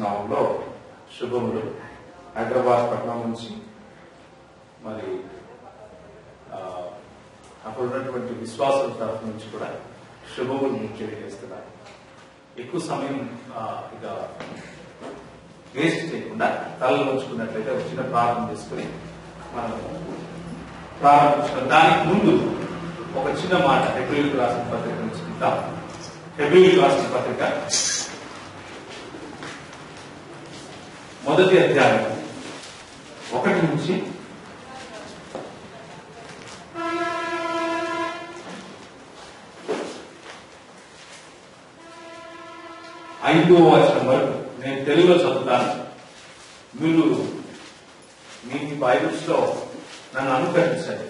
నామంలో శుభములు. హైదరాబాద్ పట్టణం నుంచి మరి అక్కడ ఉన్నటువంటి విశ్వాసుల తరఫు నుంచి కూడా శుభములు తెలియజేస్తున్నారు. ఎక్కువ సమయం ఇక వేస్ట్ చేయకుండా తలలు ఉంచుకున్నట్లయితే ఒక చిన్న ప్రార్థన చేసుకుని మనం ప్రారంభించుకున్నాం. దానికి ముందు ఒక చిన్న మాట హెబ్రీయులకు రాసిన పత్రిక నుంచుకుంటాం. హెబ్రీయులకు రాసిన పత్రిక 1వ అధ్యాయం 1 నుంచి 5వ వచనం వరకు నేను తెలుగులో చదువుతాను. మీరు మీ బైబిల్స్ లో నన్ను అనుకరించండి.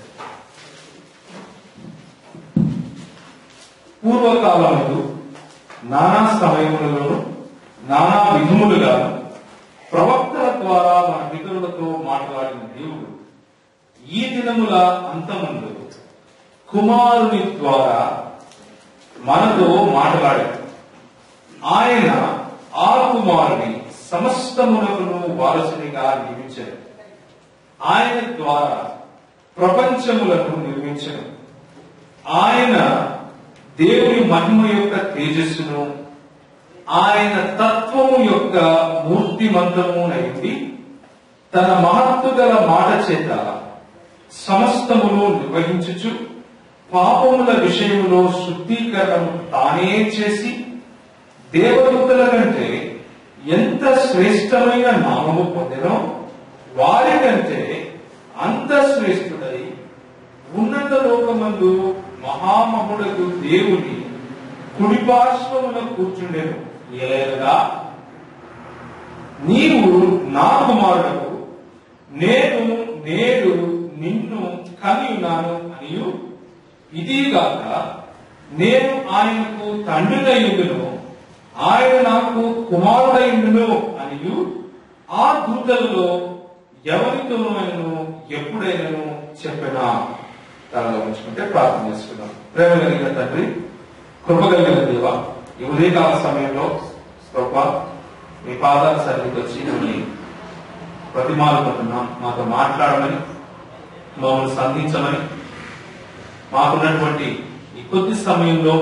పూర్వకాలములు నానా సమయములలోను నానా విధములుగా ప్రవక్తల ద్వారా మన పితరులతో మాట్లాడిన దేవుడు ఈ దినముల అంతమందు కుమారుని ద్వారా మనతో మాట్లాడాడు. ఆయన ఆ కుమారుని సమస్తమునకును వారసునిగా నియమించాడు. ఆయన ద్వారా ప్రపంచములను నిర్మించను. ఆయన దేవుని మహిమ యొక్క తేజస్సును ఆయన తత్వము యొక్క మూర్తిమంతమునైంది తన మహత్తు గల మాట చేత సమస్తమును నిర్వహించుచు పాపముల విషయములో శుద్ధీకరణము తానే చేసి దేవదూతల కంటే ఎంత శ్రేష్టమైన నామము పొందెనో వారి కంటే అంత శ్రేష్ఠుడై ఉన్నత లోకమందు మహామహుడకు దేవుని కుడిపార్శ్వమున కూర్చుండెను. ఏలయనగా నీవు నా కుమారుడకు నేను నేడు నిన్ను కని ఉన్నాను అనియు ఇదిగాక నేను ఆయనకు తండ్రినయుండును ఆయన నాకు కుమారుడయుండును అనియు ఆ దూతలలో ఎవరితోనూ ఎప్పుడైనాను చెప్పినా. తనలో ఉంచుకుంటే ప్రార్థన చేసుకున్నాం. ప్రేమ కలిగిన తండ్రి, కృప కలిగిన దేవ, ఈ ఉదయకాల సమయంలో కృప మీ పాదాల సన్నిధికి వచ్చి మిమ్మల్ని ప్రతిమాలుకుంటున్నాం. మాతో మాట్లాడమని, మమ్మల్ని సంధించమని, మాకున్నటువంటి ఈ కొద్ది సమయంలో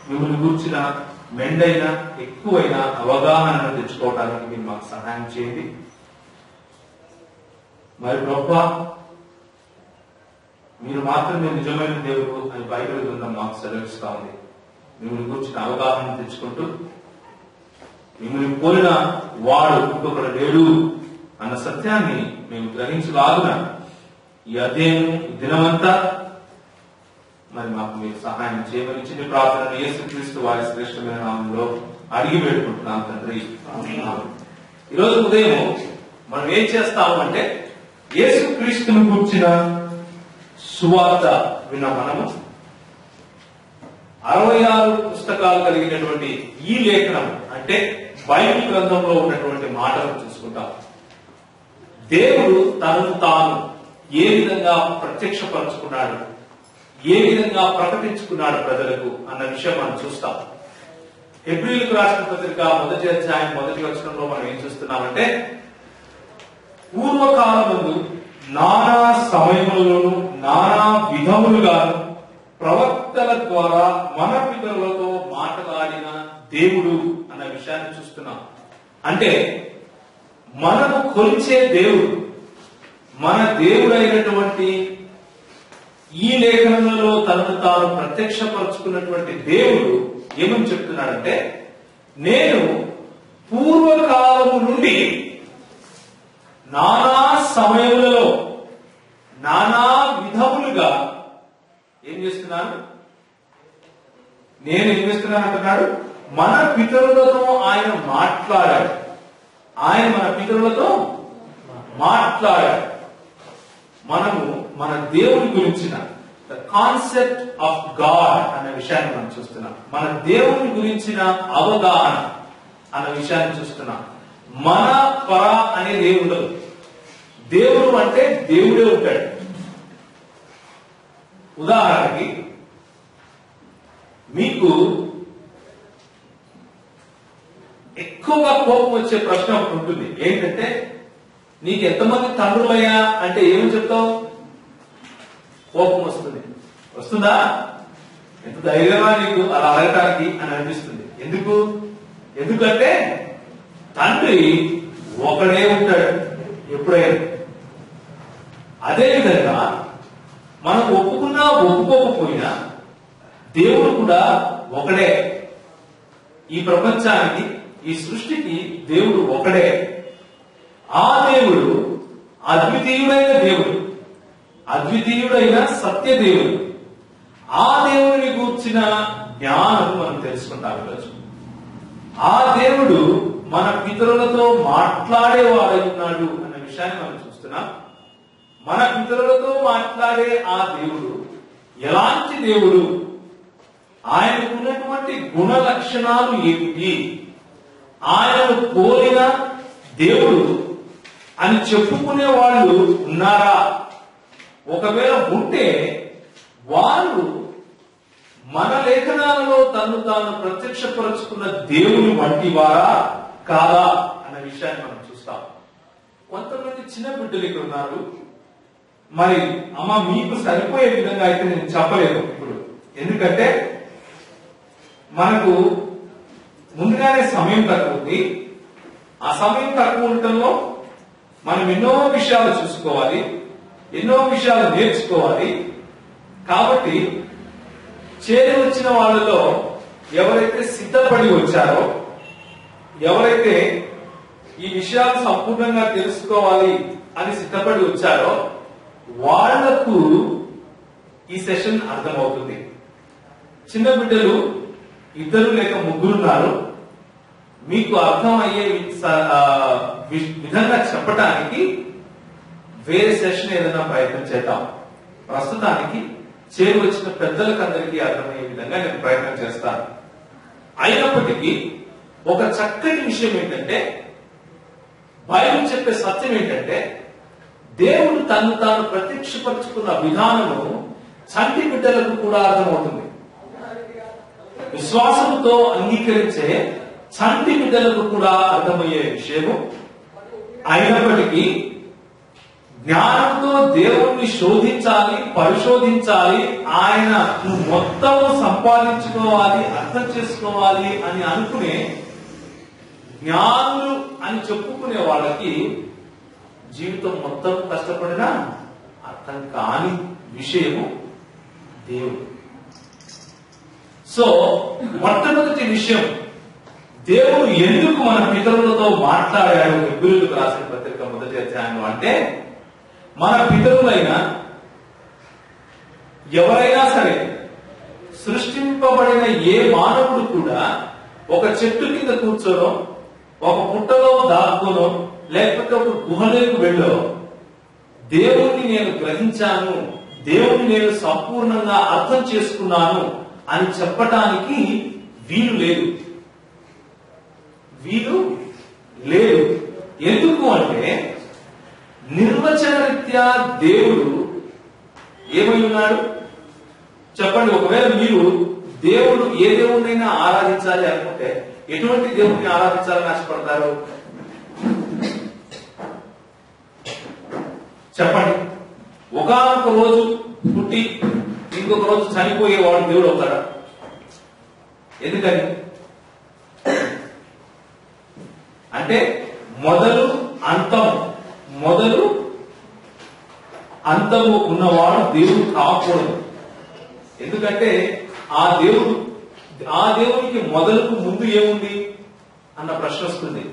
మిమ్మల్ని కూర్చిన మెండైన ఎక్కువైన అవగాహనను తెచ్చుకోవడానికి మీరు మాకు సహాయం చేయండి. మరి ప్రభా, మీరు మాత్రమే నిజమైన దేవుడు అని బైబిల్ గ్రంథం మాకు సెలవిస్తా ఉంది. మిమ్మల్ని కూర్చిన అవగాహన తెచ్చుకుంటూ మిమ్మల్ని పోలిన వాడు ఇంకొకడు లేడు అన్న సత్యాన్ని మేము గ్రహించలాగున ఈ అధ్యయనం దినమంతా మరి మాకు మీరు సహాయం చేయమని చిన్న ప్రార్థన యేసుక్రీస్తు వారి శ్రేష్టమైన నామంలో అడిగి పెట్టుకుంటున్నాం తండ్రి. ఈరోజు ఉదయం మనం ఏం చేస్తాము అంటే యేసుక్రీస్తును కూర్చిన సువార్త విన్న మనము 66 పుస్తకాలు కలిగినటువంటి ఈ లేఖనం అంటే బైబిల్ గ్రంథంలో ఉన్నటువంటి మాటలను చూసుకుంటాం. దేవుడు తనను తాను ఏ విధంగా ప్రత్యక్షపరుచుకున్నాడు, ఏ విధంగా ప్రకటించుకున్నాడు ప్రజలకు అన్న విషయం మనం చూస్తాం. హెబ్రీయులకు రాసిన పత్రిక 1వ అధ్యాయం 1వ వచనంలో మనం ఏం చూస్తున్నామంటే పూర్వకాలమందు నానా సమయములలోను నానా విధములుగాను ప్రవక్తల ద్వారా మన పితరులతో మాట్లాడిన దేవుడు అన్న విషయాన్ని చూస్తున్నాం. అంటే మనము కొలిచే దేవుడు, మన దేవుడైనటువంటి ఈ లేఖనంలో తనను తాను ప్రత్యక్షపరుచుకున్నటువంటి దేవుడు ఏమని చెప్తున్నాడంటే, నేను పూర్వకాలము నుండి నానా సమయములలో నానా విధములుగా ఏం చేస్తున్నాను, నేను ఏం చేస్తున్నాను అంటున్నాడు. మన పితరులతో ఆయన మాట్లాడాడు. ఆయన మన పితరులతో మాట్లాడాడు. మనము మన దేవుని గురించిన ద కాన్సెప్ట్ ఆఫ్ గాడ్ అన్న విషయాన్ని మనం చూస్తున్నాం. మన దేవుని గురించిన అవగాహన అన్న విషయాన్ని చూస్తున్నాం. మన పర అనే దేవుడు, దేవుడు అంటే దేవుడే ఉంటాడు. ఉదాహరణకి మీకు ఎక్కువ ఎక్కువగా కోపం వచ్చే ప్రశ్న ఒకటి ఉంటుంది. ఏంటంటే, నీకు ఎంతమంది తండ్రులయ్యా అంటే ఏమని చెప్తావు? కోపం వస్తుంది. వస్తుందా? ఎంత ధైర్యమా నీకు అలా అడగటానికి అని అనిపిస్తుంది. ఎందుకంటే తండ్రి ఒకడే ఉంటాడు ఎప్పుడైనా. అదేవిధంగా మనం ఒప్పుకున్నా ఒప్పుకోకపోయినా దేవుడు కూడా ఒకడే. ఈ ప్రపంచానికి, ఈ సృష్టికి దేవుడు ఒకడే. ఆ దేవుడు అద్వితీయుడైన దేవుడు, అద్వితీయుడైన సత్య దేవుడు. ఆ దేవుడిని గూర్చిన జ్ఞానం మనం తెలుసుకుంటాం ఈరోజు. ఆ దేవుడు మన పితరులతో మాట్లాడేవాడై ఉన్నాడు అన్న విషయాన్ని మనం చూస్తున్నాం. మన పితరులతో మాట్లాడే ఆ దేవుడు ఎలాంటి దేవుడు, ఆయనకు ఉన్నటువంటి గుణ లక్షణాలు ఏమిటి, ఆయనను కోరిన దేవుడు అని చెప్పుకునే వాళ్ళు ఉన్నారా? ఒకవేళ ఉంటే వారు మన లేఖనాలలో తను తాను ప్రత్యక్షపరుచుకున్న దేవుని వంటి వారా కాదా అన్న విషయాన్ని మనం చూస్తాం. కొంతమంది చిన్న బిడ్డలు ఇక్కడ ఉన్నారు. మరి అమ్మ మీకు సరిపోయే విధంగా అయితే నేను చెప్పలేను ఇప్పుడు. ఎందుకంటే మనకు ముందుగానే సమయం తక్కువ ఉంది. ఆ సమయం తక్కువ ఉండటంలో మనం ఎన్నో విషయాలు చూసుకోవాలి, ఎన్నో విషయాలు నేర్చుకోవాలి. కాబట్టి చేరి వచ్చిన వాళ్ళలో ఎవరైతే సిద్ధపడి వచ్చారో, ఎవరైతే ఈ విషయాలు సంపూర్ణంగా తెలుసుకోవాలి అని సిద్ధపడి వచ్చారో వాళ్లకు ఈ సెషన్ అర్థమవుతుంది. చిన్న బిడ్డలు 2 లేక 3 ఉన్నారు. మీకు అర్థమయ్యే విధంగా చెప్పటానికి వేరే సెషన్ ఏదైనా ప్రయత్నం చేద్దాం. ప్రస్తుతానికి చేరి వచ్చిన పెద్దలకు అందరికీ అర్థమయ్యే విధంగా నేను ప్రయత్నం చేస్తాను. అయినప్పటికీ ఒక చక్కటి విషయం ఏంటంటే, బైబిల్ చెప్పే సత్యం ఏంటంటే, దేవుడు తను తాను ప్రత్యక్షపరుచుకున్న విధానము చంటి బిడ్డలకు కూడా అర్థమవుతుంది. విశ్వాసంతో అంగీకరించే చంటి బిడ్డలకు కూడా అర్థమయ్యే విషయము. అయినప్పటికీ జ్ఞానంతో దేవుణ్ణి శోధించాలి, పరిశోధించాలి, ఆయన మొత్తం సంపాదించుకోవాలి, అర్థం చేసుకోవాలి అని అనుకునే జ్ఞానులు అని చెప్పుకునే వాళ్ళకి జీవితం మొత్తం కష్టపడినా అర్థం కాని విషయము దేవుడు. సో మొట్టమొదటి విషయం, దేవుడు ఎందుకు మన పితరులతో మాట్లాడాడు హెబ్రీయులకు రాసిన పత్రిక 1వ అధ్యాయంలో అంటే, మన పితరులైన ఎవరైనా సరే, సృష్టింపబడిన ఏ మానవుడు కూడా ఒక చెట్టు కింద కూర్చోనో, ఒక పుట్టలో దాక్కునో, లేకపోతే ఒక గుహలోకి వెళ్ళో దేవుణ్ణి నేను గ్రహించాను, దేవుణ్ణి నేను సంపూర్ణంగా అర్థం చేసుకున్నాను అని చెప్పటానికి వీలు లేదు. ఎందుకు అంటే, నిర్వచన రీత్యా దేవుడు ఏమై ఉన్నాడు చెప్పండి. ఒకవేళ మీరు దేవుడు ఏ దేవుడినైనా ఆరాధించాలి అనుకుంటే ఎటువంటి దేవుడిని ఆరాధించాలని ఆశపడతారు చెప్పండి. ఒకానొక రోజు పుట్టి ఇంకొక రోజు చనిపోయేవాడు దేవుడు అవుతాడా? ఎందుకని అంటే మొదలు అంతము ఉన్నవాడు దేవుడు కాకూడదు. ఎందుకంటే ఆ దేవునికి మొదలుకు ముందు ఏముంది అన్న ప్రశ్న వస్తుంది.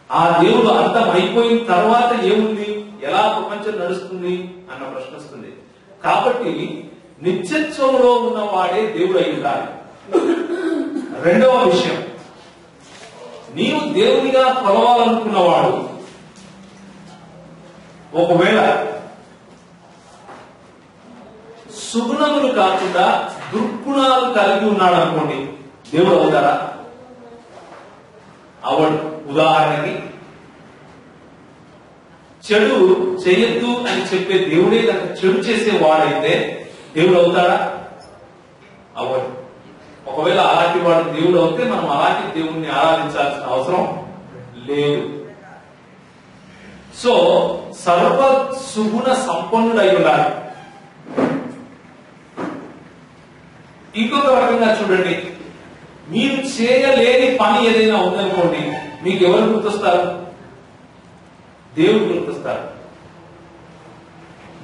ఆ దేవుడు అంతం అయిపోయిన తర్వాత ఏముంది, ఎలా ప్రపంచం నడుస్తుంది అన్న ప్రశ్న వస్తుంది. కాబట్టి నిత్యత్వంలో ఉన్నవాడే దేవుడు అయి ఉండాలి. రెండవ విషయం, నీవు దేవునిగా కొలవాలనుకున్నవాడు ఒకవేళ సుగుణములు కాకుండా దుర్గుణాలు కలిగి ఉన్నాడు అనుకోండి, దేవుడు అవుతారా? అవడు. ఉదాహరణకి చెడు చేయొద్దు అని చెప్పే దేవుడే కనుక చెడు చేసేవాడైతే దేవుడు అవుతాడా? అవడు. ఒకవేళ అలాంటి వాడు దేవుడు అవుతే మనం అలాంటి దేవుణ్ణి ఆరాధించాల్సిన అవసరం లేదు. సో సర్వ సుగుణ సంపన్నుడై ఉండాలి. ఇంకొక రకంగా చూడండి, మీరు చేయలేని పని ఏదైనా ఉందనుకోండి, మీకు ఎవరు గుర్తొస్తారు? దేవుడు గుర్తొస్తారు.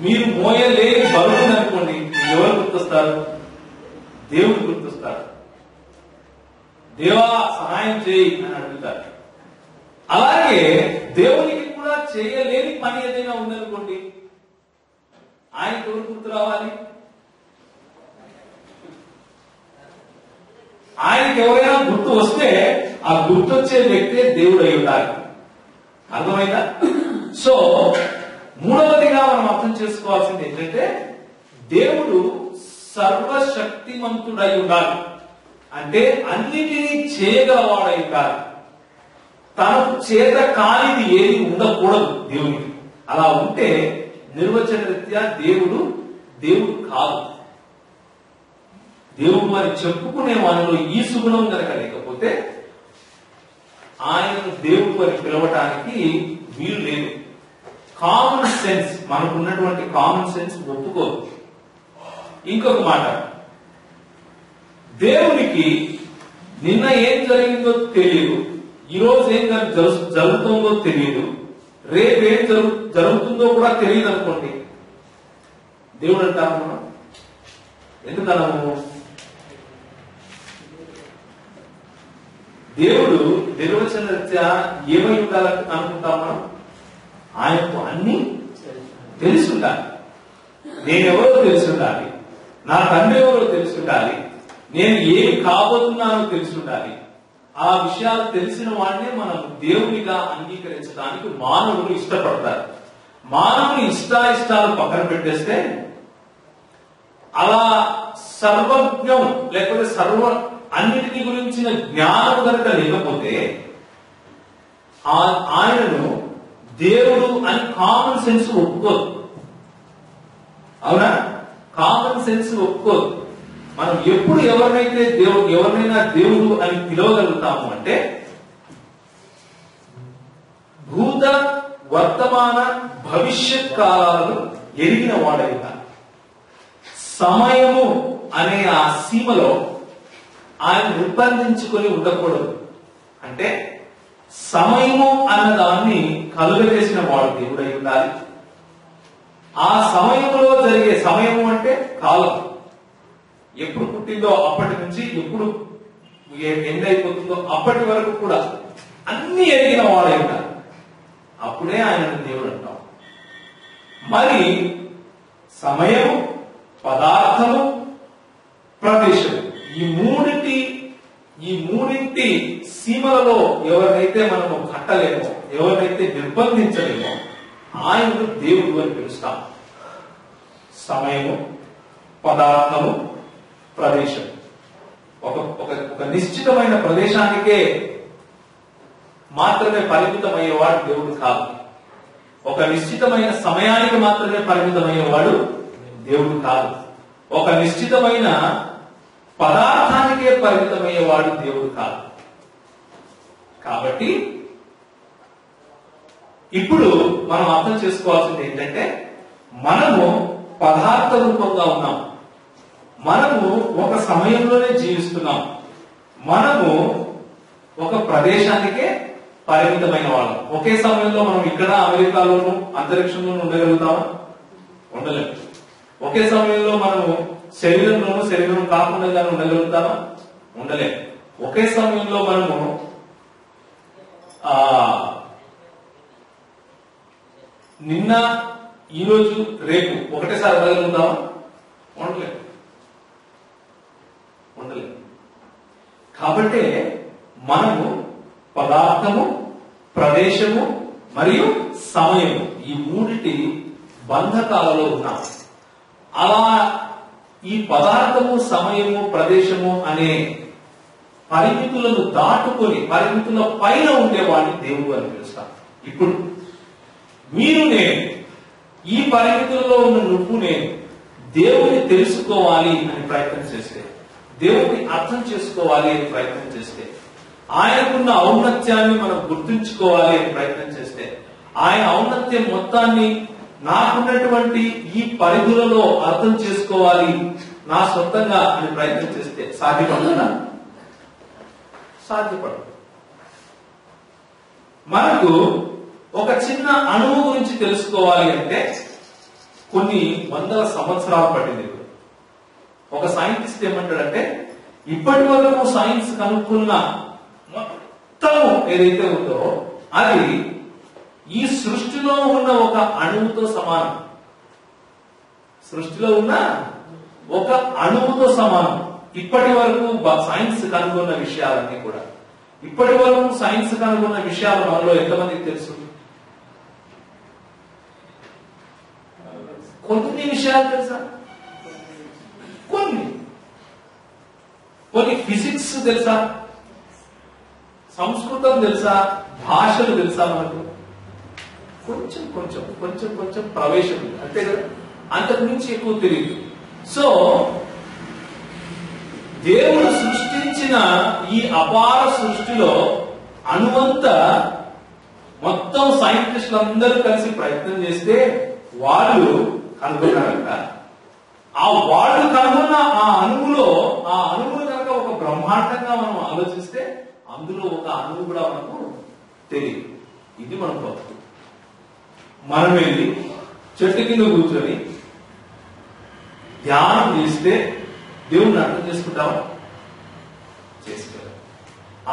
మీరు మోయలేని బరువు అనుకోండి, మీకు ఎవరు గుర్తొస్తారు? దేవుడు గుర్తొస్తారు. దేవా సహాయం చేయి అని అడుగుతారు. అలాగే దేవునికి కూడా చేయలేని పని ఏదైనా ఉందనుకోండి, ఆయనకు ఎవరు గుర్తు రావాలి? ఆయనకి ఎవరైనా గుర్తు వస్తే ఆ గుర్తొచ్చే వ్యక్తే దేవుడు అయి ఉండాలి. అర్థమైందా? సో మూడవదిగా మనం అర్థం చేసుకోవాల్సింది ఏంటంటే, దేవుడు సర్వశక్తిమంతుడై ఉండాలి. అంటే అన్నిటినీ చేయగలవాడై ఉండాలి. తనకు చేత కానిది ఏది ఉండకూడదు దేవునికి. అలా ఉంటే నిర్వచన రీత్యా దేవుడు కాదు. దేవుడు అని చెప్పుకునే వాళ్ళలో ఈ సుగుణం కనుక లేకపోతే ఆయనను దేవుడు అని పిలవటానికి వీలు లేదు. కామన్ సెన్స్, మనకున్నటువంటి కామన్ సెన్స్ ఒప్పుకోదు. ఇంకొక మాట, దేవునికి నిన్న ఏం జరిగిందో తెలియదు, ఈరోజు ఏం జరుగుతుందో తెలియదు, రేపేం జరుగుతుందో కూడా తెలియదు అనుకోండి. దేవుడు అంటాము మనం. ఎందుకన్నాము? దేవుడు నిర్వచన రీత్యా ఏమై ఉండాలని అనుకుంటాం మనం? ఆయనకు అన్ని తెలిసి ఉండాలి. నేనెవరో తెలిసి ఉండాలి, నా తండ్రి ఎవరో తెలిసి ఉండాలి, నేను ఏమి కాబోతున్నానో తెలిసి ఉండాలి. ఆ విషయాలు తెలిసిన వాడినే మనం దేవునిగా అంగీకరించడానికి మానవులు ఇష్టపడతారు. మానవుని ఇష్టాలు పక్కన పెట్టేస్తే, అలా సర్వజ్ఞం లేకపోతే అన్నిటిని గురించిన జ్ఞానం కనుక లేకపోతే ఆయనను దేవుడు అని కామన్ సెన్స్ ఒప్పుకోదు. అవునా? కామన్ సెన్స్ ఒప్పుకోదు. మనం ఎప్పుడు ఎవరినైనా దేవుడు అని పిలవగలుగుతాము అంటే, భూత వర్తమాన భవిష్యత్ కాలాలను ఎరిగిన వాడైనా, సమయము అనే ఆ సీమలో ఆయన నిర్బంధించుకొని ఉండకూడదు. అంటే సమయము అన్నదాన్ని కలుగజేసిన వాడు దేవుడై ఉండాలి. ఆ సమయంలో జరిగే, సమయము అంటే కాలం, ఎప్పుడు పుట్టిందో అప్పటి నుంచి ఎప్పుడు ఎండ్ అయిపోతుందో అప్పటి వరకు కూడా అన్ని ఎరిగిన వాడై ఉండాలి. అప్పుడే ఆయన దేవుడు అంటాం. మరి సమయము, పదార్థము, ప్రదేశము, ఈ మూడింటి సీమలలో ఎవరినైతే మనము కట్టలేమో, ఎవరినైతే నిర్బంధించలేమో ఆయనను దేవుడు అని పిలుస్తాం. సమయము, పదార్థము, ప్రదేశం. ఒక నిశ్చితమైన ప్రదేశానికే మాత్రమే పరిమితమయ్యేవాడు దేవుడు కాదు. ఒక నిశ్చితమైన సమయానికి మాత్రమే పరిమితమయ్యేవాడు దేవుడు కాదు. ఒక నిశ్చితమైన పదార్థానికే పరిమితమయ్యేవాడు దేవుడు కాదు. కాబట్టి ఇప్పుడు మనం అర్థం చేసుకోవాల్సింది ఏంటంటే, మనము పదార్థ రూపంగా ఉన్నాం. మనము ఒక సమయంలోనే జీవిస్తున్నాం. మనము ఒక ప్రదేశానికే పరిమితమైన వాళ్ళం. ఒకే సమయంలో మనం ఇక్కడ అమెరికాలోను అంతరిక్షంలోనూ ఉండగలుగుతామా? ఉండలేము. ఒకే సమయంలో మనము శరీరం కాకుండా ఉండగలుగుతామా? ఉండలేము. ఒకే సమయంలో మనము నిన్న, ఈరోజు, రేపు ఒకటేసారి ఉండగలుగుతామా? ఉండలేము. కాబట్టి మనము పదార్థము, ప్రదేశము మరియు సమయము, ఈ మూడిటి బంధకాలలో ఉన్నాం. అలా ఈ పదార్థము, సమయము, ప్రదేశము అనే పరిమితులను దాటుకొని పరిమితుల పైన ఉండేవాడిని దేవుడు అని పిలుస్తాం. ఇప్పుడు మీరు, నేను, ఈ పరిమితుల్లో ఉన్న నువ్వు, నేను దేవుని తెలుసుకోవాలి అని ప్రయత్నం చేస్తే, దేవుని అర్థం చేసుకోవాలి అని ప్రయత్నం చేస్తే, ఆయనకున్న ఔన్నత్యాన్ని మనం గుర్తుంచుకోవాలి అని ప్రయత్నం చేస్తే, ఆయన ఔన్నత్యం మొత్తాన్ని నాకున్నటువంటి ఈ పరిధులలో అర్థం చేసుకోవాలి నా సొంతంగా అని ప్రయత్నం చేస్తే సాధ్యపడుతుందా? సాధ్యపడదు. మనకు ఒక చిన్న అణువు గురించి తెలుసుకోవాలి అంటే కొన్ని వందల సంవత్సరాలు పట్టింది. ఒక సైంటిస్ట్ ఏమంటాడంటే, ఇప్పటి వరకు సైన్స్ కనుక్కున్న మొత్తం ఏదైతే ఉందో అది ఈ సృష్టిలో ఉన్న ఒక అణువుతో సమానం. సృష్టిలో ఉన్న ఒక అణువుతో సమానం. ఇప్పటి వరకు సైన్స్ కనుగొన్న విషయాలన్నీ కూడా, ఇప్పటి వరకు సైన్స్ కనుగొన్న విషయాలు మనలో ఎంతమందికి తెలుసు? కొన్ని విషయాలు తెలుసా? కొన్ని ఫిజిక్స్ తెలుసా? సంస్కృతం తెలుసా? భాషలు తెలుసా? మనకు కొంచెం కొంచెం కొంచెం కొంచెం ప్రవేశం అంతే కదా, అంతకు మించి ఎక్కువ తెలియదు. సో దేవుడు సృష్టించిన ఈ అపార సృష్టిలో అణువంత మొత్తం సైంటిస్టులు అందరూ కలిసి ప్రయత్నం చేస్తే వాళ్ళు కనుగొన్నారంట. ఆ వాళ్ళు కనుగొన్న ఆ అణువులో, ఆ అణువులు కనుక ఒక బ్రహ్మాండంగా మనం ఆలోచిస్తే అందులో ఒక అణువు కూడా మనకు తెలియదు. ఇది మనం బతుకు. మనం వెళ్ళి చెట్టు కింద కూర్చొని ధ్యానం చేస్తే దేవుణ్ణి అర్థం చేసుకుంటామా? చేసుకోలేదు.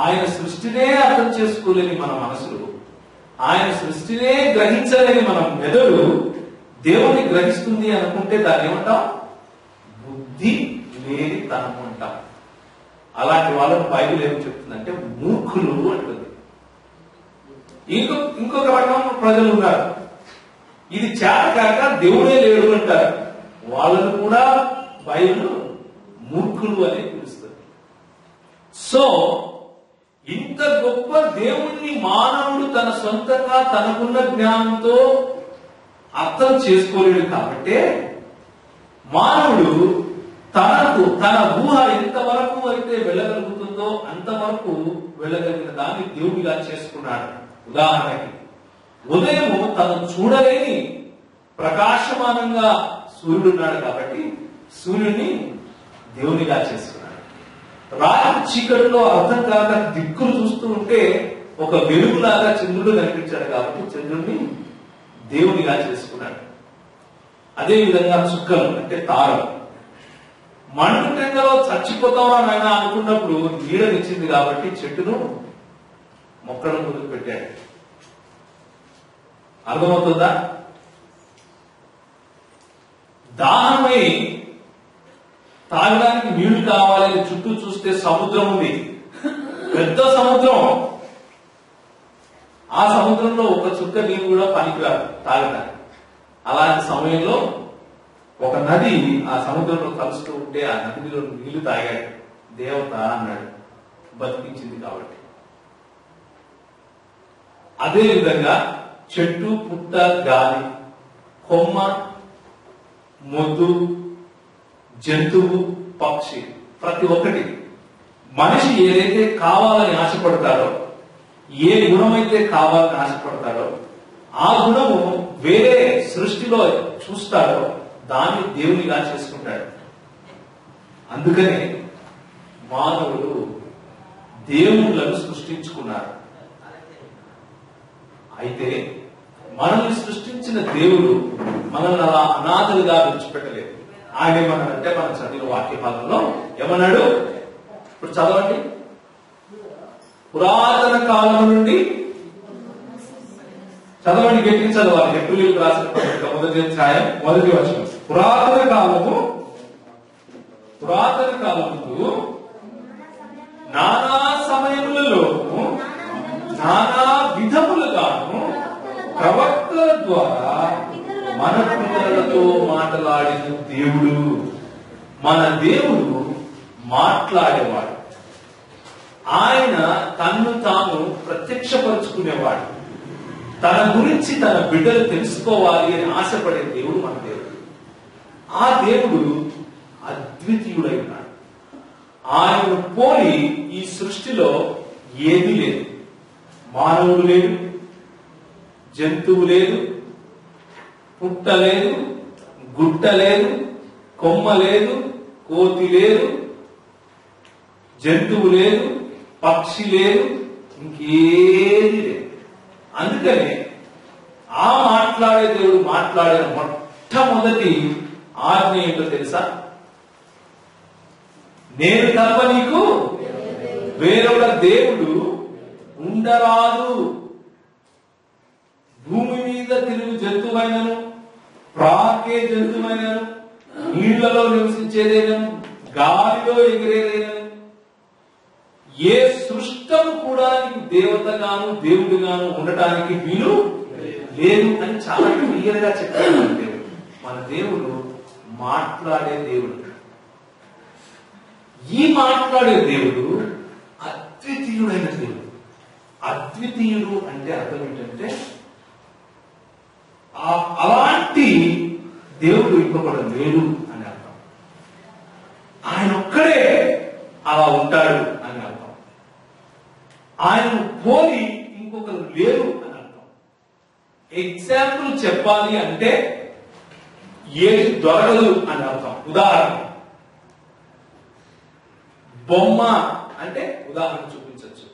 ఆయన సృష్టినే అర్థం చేసుకోలేని మన మనసులు, ఆయన సృష్టినే గ్రహించలేని మన మెదడు దేవుణ్ణి గ్రహిస్తుంది అనుకుంటే దాన్ని ఏమంటాం? బుద్ధి లేని తనము అంటాం. అలాంటి వాళ్ళకు బైబిల్ ఏం చెప్తుందంటే మూర్ఖులు అంటుంది. ఇంకొక రకం ప్రజలు ఉన్నారు, ఇది చేత కాక దేవుడే లేడు అంటారు. వాళ్ళను కూడా బైబిల్ మూర్ఖులు అని పిలుస్తుంది. సో ఇంత గొప్ప దేవుణ్ణి మానవుడు తన సొంతంగా తనకున్న జ్ఞానంతో అర్థం చేసుకోలేడు. కాబట్టి మానవుడు తన ఊహ ఎంతవరకు అయితే వెళ్ళగలుగుతుందో అంతవరకు వెళ్ళగలిగిన దాన్ని దేవుడిగా చేసుకున్నాడు. ఉదాహరణకి ఉదయము తను చూడలేని ప్రకాశమానంగా సూర్యుడు ఉన్నాడు కాబట్టి సూర్యుడిని దేవునిగా చేసుకున్నాడు. రాత్రి చీకటిలో అర్థం కాక దిక్కులు చూస్తూ ఉంటే ఒక వెలుగులాగా చంద్రుడు కనిపించాడు కాబట్టి చంద్రుడిని దేవునిగా చేసుకున్నాడు. అదే విధంగా చుక్కలు అంటే తారలు, మండుటెండలో చచ్చిపోతావా నాయన అనుకున్నప్పుడు నీడనిచ్చింది కాబట్టి చెట్టును మొక్కడం మొదలు పెట్టాడు. అర్థమవుతుందా? దాహమై తాగడానికి నీళ్లు కావాలని చుట్టూ చూస్తే సముద్రం ఉంది, పెద్ద సముద్రం. ఆ సముద్రంలో ఒక చుక్క నీరు కూడా పనికిరాదు తాగడానికి. అలాంటి సమయంలో ఒక నది ఆ సముద్రంలో కలుస్తూ ఉంటే ఆ నదిలో నీళ్లు తాగాడు. దేవత అన్నాడు, బతికించింది కాబట్టి. అదే విధంగా చెట్టు, పుట్ట, గాలి, కొమ్మ, మొద్దు, జంతువు, పక్షి, ప్రతి ఒక్కటి మనిషి ఏదైతే కావాలని ఆశపడతాడో, ఏ గుణమైతే కావాలని ఆశపడతాడో ఆ గుణము వేరే సృష్టిలో చూస్తాడో దాన్ని దేవునిగా చేసుకుంటాడు. అందుకనే మానవుడు దేవుళ్ళను సృష్టించుకున్నారు. అయితే మనల్ని సృష్టించిన దేవుడు మనల్ని అలా అనాథలుగా విడిచిపెట్టలేదు. ఆయన ఏమన్నాడంటే మనం చదివిన వాక్య భాగంలో ఏమన్నాడు? ఇప్పుడు చదవండి. పురాతన కాలం నుండి చదవండి, గట్టిగా చదవాలి. ఏప్రిల్ రాసిన పత్రిక 1వ అధ్యాయం 1వ వచనం. పురాతన కాలముందు నానా సమయములలోను నానా విధములుగాను ప్రవక్తల ద్వారా మన పిల్లలతో మాట్లాడిన దేవుడు. మన దేవుడు మాట్లాడేవాడు. ఆయన తన్ను తాను ప్రత్యక్షపరుచుకునేవాడు. తన గురించి తన బిడ్డలు తెలుసుకోవాలి అని ఆశపడే దేవుడు మన దేవుడు. ఆ దేవుడు అద్వితీయుడై ఉన్నాడు. ఆయనను పోలి ఈ సృష్టిలో ఏది లేదు. మానవుడు లేడు, జంతువు లేదు, పుట్ట లేదు, గుట్ట లేదు, కొమ్మ లేదు, కోతి లేదు, జంతువు లేదు, పక్షి లేదు, ఇంకేది లేదు. అందుకనే ఆ మాట్లాడే దేవుడు మాట్లాడిన మొట్టమొదటి ఆజ్ఞ ఏంటో తెలుసా? నేను తప్ప నీకు వేరొక దేవుడు ఉండరాదు. భూమి మీద తిరుగు జంతువైనను, ప్రాకే జంతువైనను, నీళ్లలో నివసించేదేనను, గాలిలో ఎగిరేదేనను, ఏ సృష్టం కూడా నీకు దేవతగాను దేవుడుగాను ఉండటానికి వీలు లేదు అని చాలా క్లియర్ గా చెప్పాడు మన దేవుడు. మన దేవుడు మాట్లాడే దేవుడు. ఈ మాట్లాడే దేవుడు అద్వితీయుడైన దేవుడు. అద్వితీయుడు అంటే అర్థం ఏంటంటే అలాంటి దేవుడు ఇంకొకడు లేడు అని అర్థం. ఆయన ఒక్కడే అలా ఉంటాడు అని అర్థం. ఆయన పోలి ఇంకొకరు లేరు అని అర్థం. ఎగ్జాంపుల్ చెప్పాలి అంటే ఏది దొరకదు అని అర్థం. ఉదాహరణ, బొమ్మ అంటే ఉదాహరణ చూపించవచ్చు,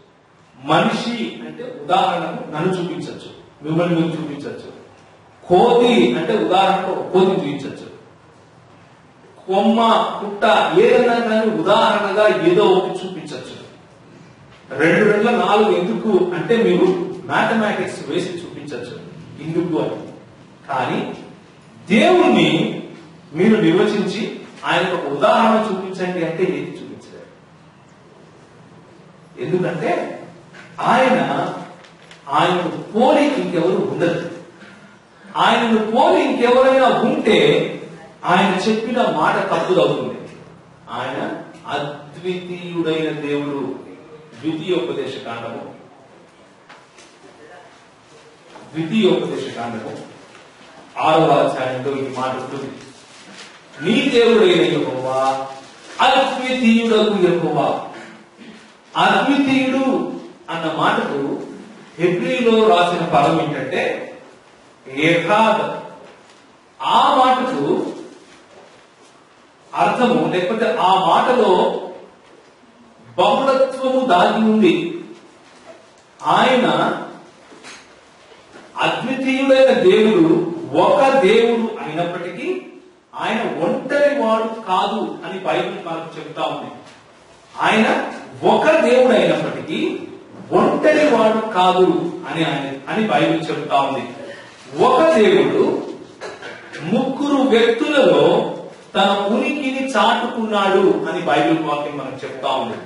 మనిషి అంటే ఉదాహరణకు నన్ను చూపించవచ్చు, మిమ్మల్ని మీరు చూపించవచ్చు, కోతి అంటే ఉదాహరణకు కోతి చూపించవచ్చు, కొమ్మ పుట్ట ఏదైనా కానీ ఉదాహరణగా ఏదో ఒకటి చూపించవచ్చు. 2 2 4 ఎందుకు అంటే మీరు మ్యాథమెటిక్స్ వేసి చూపించవచ్చు ఎందుకు అని. కానీ దేవుణ్ణి మీరు నిర్వచించి ఆయనకు ఒక ఉదాహరణ చూపించండి అంటే ఏది చూపించలేదు. ఎందుకంటే ఆయనకు పోలి ఇంకెవరు ఉండదు. ఆయనను పోలి ఇంకెవరైనా ఉంటే ఆయన చెప్పిన మాట తప్పుదవుతుంది. ఆయన అద్వితీయుడైన దేవుడు. ద్వితీయోపదేశ కాండము 6వ అధ్యాయంలో ఈ మాట ఉంటుంది. నీ దేవుడైన యెహోవా అద్వితీయుడకు యెహోవా. అద్వితీయుడు అన్న మాటకు హెబ్రీలో రాసిన పదం ఏంటంటే ఏకాద్. ఆ మాటకు అర్థము లేకపోతే ఆ మాటలో బహుళత్వము దాగి ఉంది. ఆయన అద్వితీయుడైన దేవుడు ఒక దేవుడు అయినప్పటికీ ఆయన ఒంటరి వాడు కాదు అని బైబిల్ మనకు చెప్తా ఉంది. ఆయన ఒక దేవుడు అయినప్పటికీ ఒంటరి వాడు కాదు అని బైబిల్ చెప్తా ఉంది. ఒక దేవుడు 3 వ్యక్తులలో తన ఉనికిని చాటుకున్నాడు అని బైబిల్ వాక్యం మనకు చెప్తా ఉంది.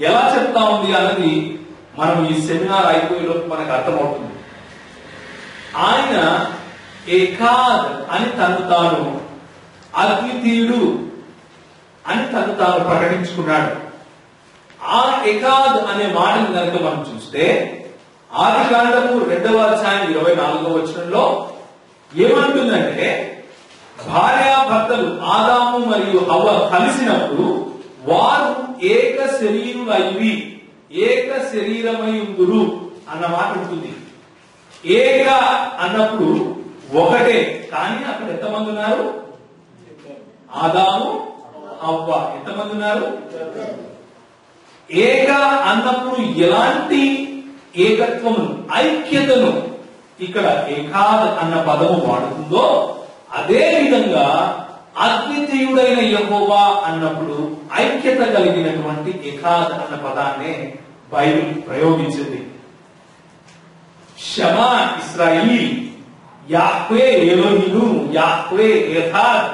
ఎలా చెప్తా ఉంది అన్నది మనం ఈ సెమినార్ అయిపోయేలోపు మనకు అర్థమవుతుంది. ఆయన ఏకాద్ అని తను తాను, అద్వితీయుడు అని తను తాను ప్రకటించుకున్నాడు. ఆ ఏకాద్ అనే మాటను కనుక మనం చూస్తే ఆదికాండము 2వ అధ్యాయం 24వ వచనంలో ఏమంటుందంటే, భార్యాభర్తలు ఆదాము మరియు హవ్వ కలిసినప్పుడు వారు ఏక శరీరులైవి, ఏక శరీరమై ఉందురు అన్న మాట ఉంటుంది. ఏక అన్నప్పుడు ఒకటే, కానీ అక్కడ ఎంతమంది ఉన్నారు? ఆదాము హవ్వ. ఎంతమంది ఉన్నారు? ఏక అన్నప్పుడు ఎలాంటి ఏకత్వమును, ఐక్యతను ఇక్కడ ఏకాద్ అన్న పదము వాడుతుందో అదే విధంగా అద్వితీయుడైన యెహోవా అన్నప్పుడు ఐక్యత కలిగినటువంటి ఏకాద్ అన్న పదాన్నే Bible ప్రయోగించింది. Shama ఇశ్రాయిల్, Yahweh Elohim, Yahweh ఎహాద్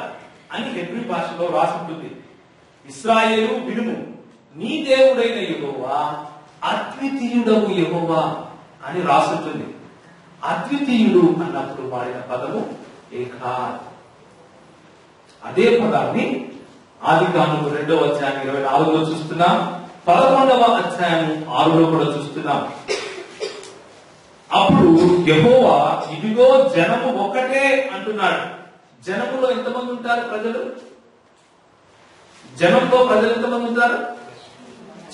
అని హెబ్రీ భాషలో రాసి ఉంటుంది. ఇశ్రాయేలు వినుము, నీ దేవుడైన యెహోవా అద్వితీయుడవు యెహోవా అని రాసుంటుంది. అద్వితీయుడు అన్నప్పుడు వాడిన పదము ఏకాద్. అదే పదాన్ని ఆదికాండము 2వ అధ్యాయం 24లో చూస్తున్నాం, 11వ అధ్యాయం 6లో కూడా చూస్తున్నాం. అప్పుడు యెహోవా ఇదిగో జనము ఒక్కటే అంటున్నాడు. జనములో ఎంతమంది ఉంటారు? ప్రజలు. జనంలో ప్రజలు ఎంతమంది ఉంటారు?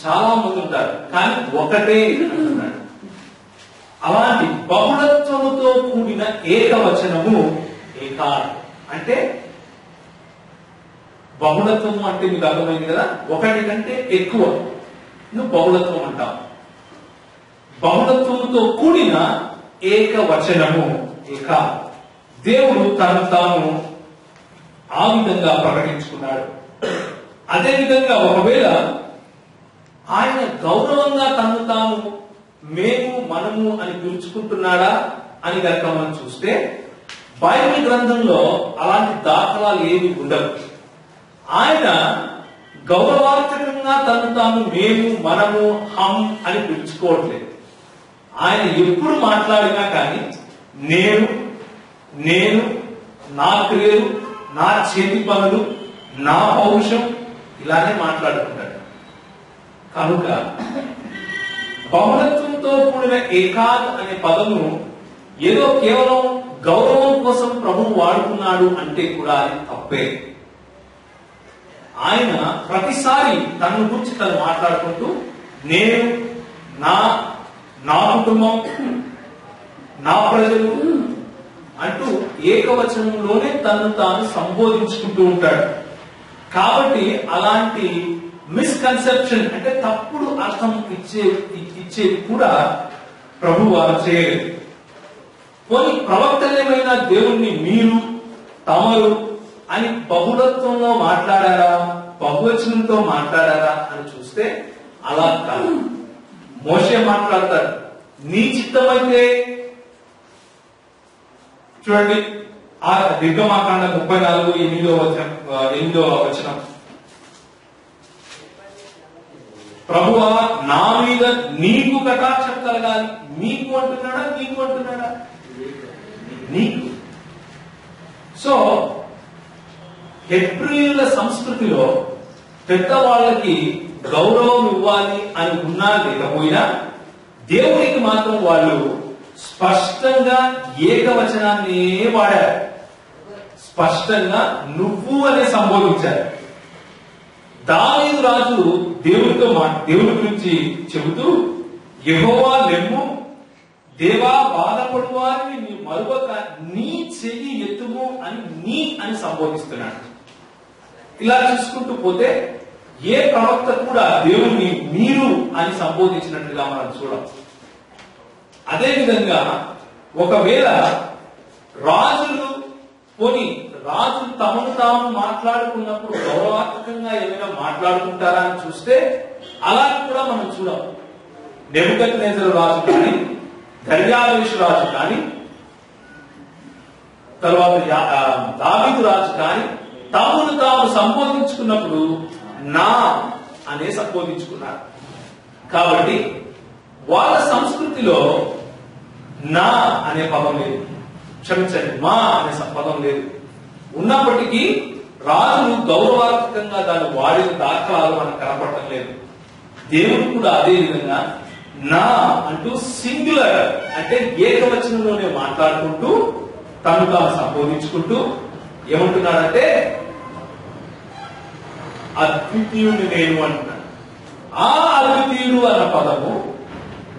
చాలా మంది ఉంటారు, కానీ ఒకటే అంటున్నాడు. అలాంటి బహుళత్వముతో కూడిన ఏకవచనము ఏకార్ అంటే, బహుళత్వము అంటే మీకు అర్థమైంది కదా, ఒకటి కంటే ఎక్కువ నువ్వు బహుళత్వం అంటావు. బహుళత్వముతో కూడిన ఏకవచనము ఏక. దేవుడు తను తాను ఆ విధంగా ప్రకటించుకున్నాడు. అదేవిధంగా ఒకవేళ ఆయన గౌరవంగా తను తాను మేము మనము అని పిలుచుకుంటున్నాడా అని కనుక మనం చూస్తే బైబిల్ గ్రంథంలో అలాంటి దాఖలాలు ఏవి ఉండవు. ఆయన గౌరవార్థకంగా తను తాను మేము మనము హం అని పిలుచుకోవట్లేదు. ఆయన ఎప్పుడు మాట్లాడినా కానీ నేను నేను నా క్రియలు, నా చేతి పనులు, నా పౌరుషం ఇలానే మాట్లాడుకుంటాడు. కనుక బహుళత్వంతో కూడిన ఏకాద్ అనే పదము ఏదో కేవలం గౌరవం కోసం ప్రభువు వాడుకున్నాడు అంటే కూడా అది తప్పే. ఆయన ప్రతిసారి తన గురించి తను మాట్లాడుకుంటూ నేను, నా కుటుంబం, నా ప్రజలు అంటూ ఏకవచనంలోనే తను తాను సంబోధించుకుంటూ ఉంటాడు. కాబట్టి అలాంటి మిస్కన్సెప్షన్ అంటే తప్పుడు అర్థం ఇచ్చేది కూడా ప్రభు వారు చేయలేదు. కొన్ని ప్రవక్తలేమైనా దేవుణ్ణి మీరు, తమరు అని బహుళత్వంలో మాట్లాడారా, బహువచనంతో మాట్లాడారా అని చూస్తే అలా కాదు. మోషే మాట్లాడతాడు, నీ చిత్తమైతే చూడండి ఆ నిర్గమాకాండ 34:8 వచనం, ప్రభువా నా మీద నీకు కటాక్షం కలగాలి. నీకు అంటున్నాడా, నీకు అంటున్నాడా? నీకు. సో హెబ్రీయుల సంస్కృతిలో పెద్దవాళ్ళకి గౌరవం ఇవ్వాలి అని ఉన్నా లేకపోయినా దేవునికి మాత్రం వాళ్ళు స్పష్టంగా ఏకవచనాన్ని వాడారు. స్పష్టంగా నువ్వు అనే సంబోధించారు. దావీదు రాజు దేవుని గురించి చెబుతూ యెహోవా లెమ్ము, దేవా బాధపడు వారిని నీ మరువక నీ చెయ్యి ఎత్తుము అని సంబోధిస్తున్నాడు. ఇలా చూసుకుంటూ పోతే ఏ ప్రవక్త కూడా దేవుణ్ణి మీరు అని సంబోధించినట్లుగా మనం చూడం. అదేవిధంగా ఒకవేళ రాజులు తమను తాము మాట్లాడుకున్నప్పుడు గౌరవాత్మకంగా ఏమైనా మాట్లాడుకుంటారా అని చూస్తే అలా కూడా మనం చూడం. నెబుకద్నెజరు రాజు కానీ, దర్యావేషు రాజు కానీ, తర్వాత దావీదు రాజు కానీ తమను తాము సంబోధించుకున్నప్పుడు నా అనే సంబోధించుకున్నారు. కాబట్టి వాళ్ళ సంస్కృతిలో నా అనే పదం లేదు, క్షమించండి మా అనే పదం లేదు. ఉన్నప్పటికీ రాజులు గౌరవాత్మకంగా దాన్ని వాడిన దాఖలాలు మనకు కనపడటం లేదు. దేవుడు కూడా అదే విధంగా నా అంటూ సింగులర్ అంటే ఏకవచనంలోనే మాట్లాడుకుంటూ తను తాను సంబోధించుకుంటూ ఏమంటున్నాడంటే అద్వితీయుడు నేను అంటున్నాడు. ఆ అద్వితీయుడు అన్న పదము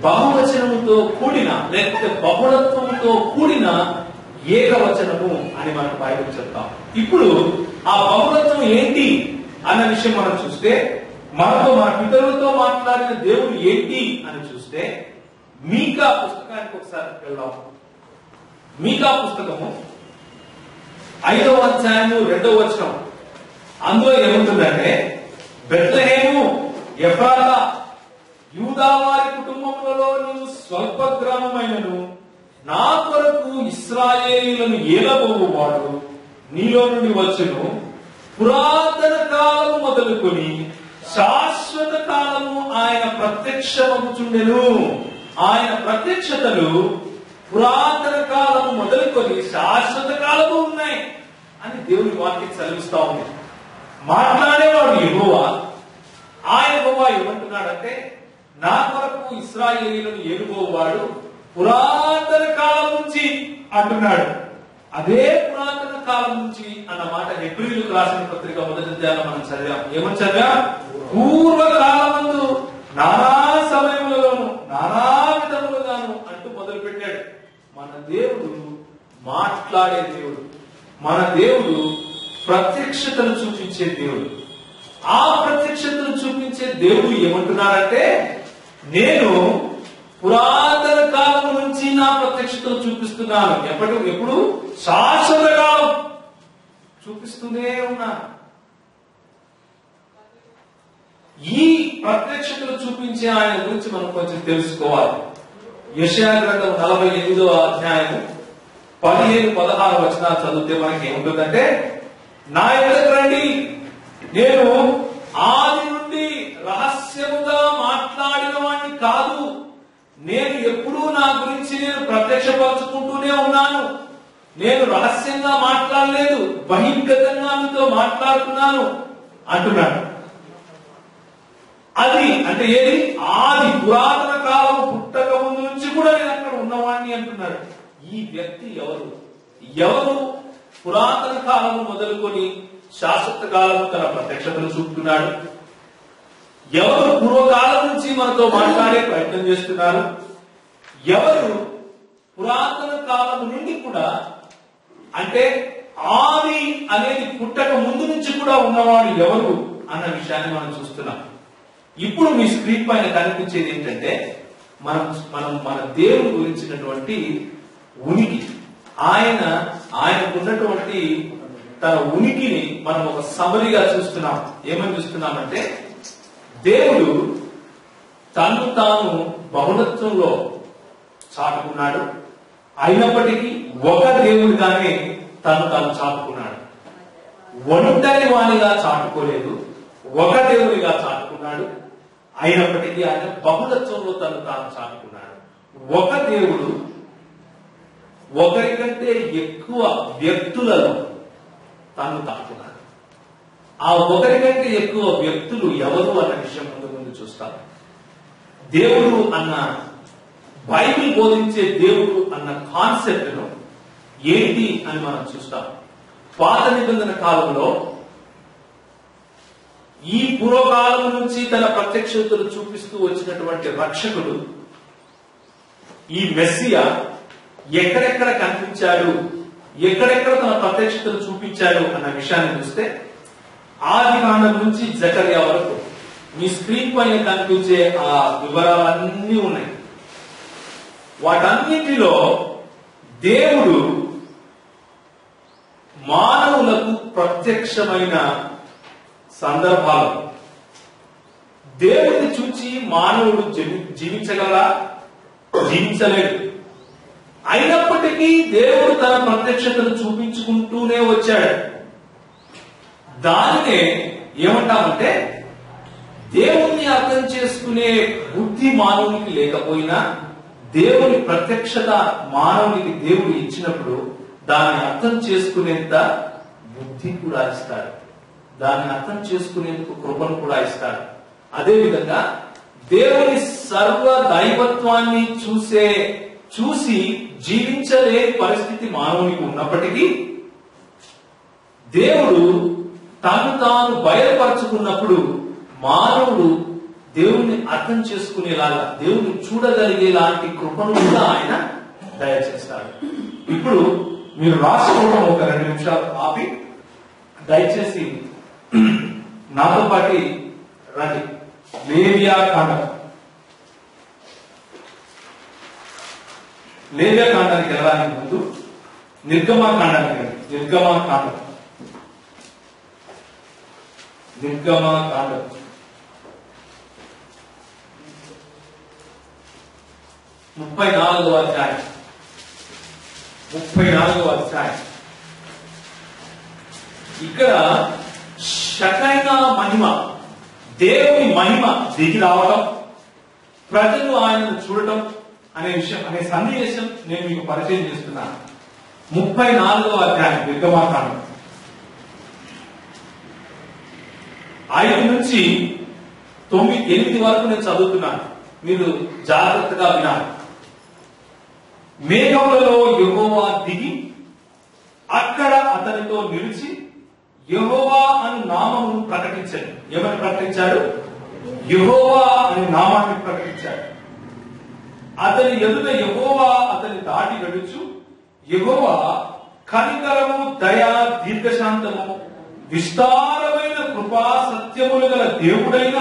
బహువచనముతో కూడిన లేకపోతే బహుళత్వంతో కూడిన ఏకవచనము అని మనకు బైబిల్ చెప్తాం. ఇప్పుడు ఆ బహుళత్వం ఏంటి అన్న విషయం మనం చూస్తే మన పితరులతో మాట్లాడిన దేవుడు ఏంటి అని చూస్తే మీకా పుస్తకానికి ఒకసారి వెళ్దాం. మీకా పుస్తకము 5వ అధ్యాయము 2వ వచనం. అందులో ఏముంటుందంటే, బెత్లెహేము ఎఫ్రాతా యూదా వారి కుటుంబములలో నీవు స్వల్ప గ్రామమైనను నా కొరకు ఇశ్రాయేలీయులను ఏలబోవువాడు నీలో నుండి వచ్చును. పురాతన కాలము మొదలుకొని శాశ్వత కాలము ఆయన ప్రత్యక్షమగుచుండెను. ఆయన ప్రత్యక్షతలు పురాతన కాలము మొదలుకొని శాశ్వత కాలము ఉన్నాయి అని దేవుని వాక్యం చదివిస్తా ఉంది. మాట్లాడేవాడు యెహోవా. ఆ యెహోవా ఏమంటున్నాడంటే, నా కొరకు ఇశ్రాయేలీయులను ఏలుబోవాడు పురాతన కాలం నుంచి అంటున్నాడు. అదే పురాతన కాలం నుంచి అన్న మాట హెబ్రీయులకు రాసిన పత్రిక 1వ అధ్యాయంలో మనం చదివాం. ఏమని చదివాం? పూర్వకాలమందు నానా సమయములలోను నానా విధములుగాను అంటూ మొదలు పెట్టాడు. మన దేవుడు మాట్లాడే దేవుడు, మన దేవుడు ప్రత్యక్షతను చూపించే దేవుడు. ఆ ప్రత్యక్షతను చూపించే దేవుడు ఏమంటున్నారంటే, నేను పురాతన కాలం నుంచి నా ప్రత్యక్షతను చూపిస్తున్నాను. ఎప్పుడు శాశ్వత కాలం చూపిస్తూనే ఉన్నాను. ఈ ప్రత్యక్షతను చూపించే ఆయన గురించి మనం కొంచెం తెలుసుకోవాలి. యెషయా గ్రంథం 48వ అధ్యాయము 15-16 వచనాలు చదివితే మనకి ఏముంటుందంటే, నా ఎదురు రండి, నేను ఆది నుండి రహస్యముగా మాట్లాడిన వాడిని కాదు, నేను ఎప్పుడూ నా గురించి నేను ప్రత్యక్షపరచుకుంటూనే ఉన్నాను. నేను రహస్యంగా మాట్లాడలేదు, బహిర్గతంగా మీతో మాట్లాడుతున్నాను అంటున్నాడు. అది అంటే ఏది? ఆది పురాతన కాలం పుట్టక ముందు నుంచి కూడా నేను అక్కడ ఉన్నవాడిని అంటున్నాడు. ఈ వ్యక్తి ఎవరు పురాతన కాలము మొదలుకొని శాశ్వత కాలము తన ప్రత్యక్షతను చూపుతున్నాడు? ఎవరు పూర్వకాలం నుంచి మనతో మాట్లాడే ప్రయత్నం చేస్తున్నారు? ఎవరు పురాతన కాలం నుండి కూడా, అంటే ఆది అనేది పుట్టక ముందు నుంచి కూడా ఉన్నవాడు ఎవరు అన్న విషయాన్ని మనం చూస్తున్నాం. ఇప్పుడు మీ స్క్రీన్ పైన కనిపించేది ఏంటంటే, మన దేవుని గురించినటువంటి ఉనికి, ఆయనకున్నటువంటి తన ఉనికిని మనం ఒక సమరిగా చూస్తున్నాం. ఏమని చూస్తున్నామంటే, దేవుడు తను తాను బహుళత్వంలో చాటుకున్నాడు. అయినప్పటికీ ఒక దేవుడిగానే తను తాను చాటుకున్నాడు. ఒంటరి వాణిగా చాటుకోలేదు, ఒక దేవుడిగా చాటుకున్నాడు. అయినప్పటికీ ఆయన బహుళత్వంలో తను తాను చాటుకున్నాడు. ఒక దేవుడు ఒకరికంటే ఎక్కువ వ్యక్తులలో తను తాకున్నాడు. ఆ ఒకరికంటే ఎక్కువ వ్యక్తులు ఎవరు అన్న విషయం ముందు చూస్తాం. దేవుడు అన్న, బైబిల్ బోధించే దేవుడు అన్న కాన్సెప్ట్ ను ఏంటి అని మనం చూస్తాం. పాత నిబంధన కాలంలో ఈ పూర్వకాలం నుంచి తన ప్రత్యక్షతలు చూపిస్తూ వచ్చినటువంటి రక్షకుడు, ఈ మెస్సియా ఎక్కడెక్కడ కనిపించాడు, ఎక్కడెక్కడ తన ప్రత్యక్షతలు చూపించాడు అన్న విషయాన్ని చూస్తే, ఆది కాండం నుంచి జకర్యా వరకు మీ స్క్రీన్ పైన కనిపించే ఆ వివరాలన్నీ ఉన్నాయి. వాటన్నిటిలో దేవుడు మానవులకు ప్రత్యక్షమైన సందర్భాలు. దేవుడిని చూచి మానవుడు జీవించగలరా? జీవించలేడు. అయినప్పటికీ దేవుడు తన ప్రత్యక్షతను చూపించుకుంటూనే వచ్చాడు. దానినే ఏమంటామంటే, దేవుణ్ణి అర్థం చేసుకునే బుద్ధి మానవునికి లేకపోయినా దేవుని ప్రత్యక్షత మానవునికి దేవుడు ఇచ్చినప్పుడు దాన్ని అర్థం చేసుకునేంత బుద్ధి కూడా ఇస్తాడు, దాన్ని అర్థం చేసుకునేందుకు కృపను కూడా ఇస్తాడు. అదేవిధంగా దేవుని సర్వ దైవత్వాన్ని చూసి జీవించలేని పరిస్థితి మానవునికి ఉన్నప్పటికీ, దేవుడు తను తాను బయలుపరచుకున్నప్పుడు మానవుడు దేవుణ్ణి అర్థం చేసుకునేలాగా, దేవుని చూడగలిగేలాంటి కృపను కూడా ఆయన దయచేస్తాడు. ఇప్పుడు మీరు రాసుకోవడం ఒక 2 నిమిషాలు ఆపి దయచేసి నాతో పాటి రండి. లేవ్యాకాండానికి వెళ్ళడానికి ముందు నిర్గమాకాండం 34వ అధ్యాయం. ఇక్కడ షకైనా మహిమ, దేవుని మహిమ దిగి రావడం, ప్రజలు ఆయనను చూడటం అనే విషయం, అనే సన్నివేశం నేను మీకు పరిచయం చేస్తున్నాను. 34వ అధ్యాయం నిర్గమాకాండం 5 నుంచి 8 వరకు నేను చదువుతున్నాను, మీరు జాగ్రత్తగా వినాలి. మేఘములలో యెహోవా దిగి అక్కడ అతనితో నిలిచి యెహోవా అను నామమును ప్రకటించాడు. ఏమని ప్రకటించాడు? యెహోవా అనే నామాన్ని ప్రకటించాడు. అతని ఎదుట యెహోవా అతని దాటి గడుచు, యెహోవా కనికరము, దయ, దీర్ఘశాంతము, విస్తారమైన కృపా సత్యములు గల దేవుడైన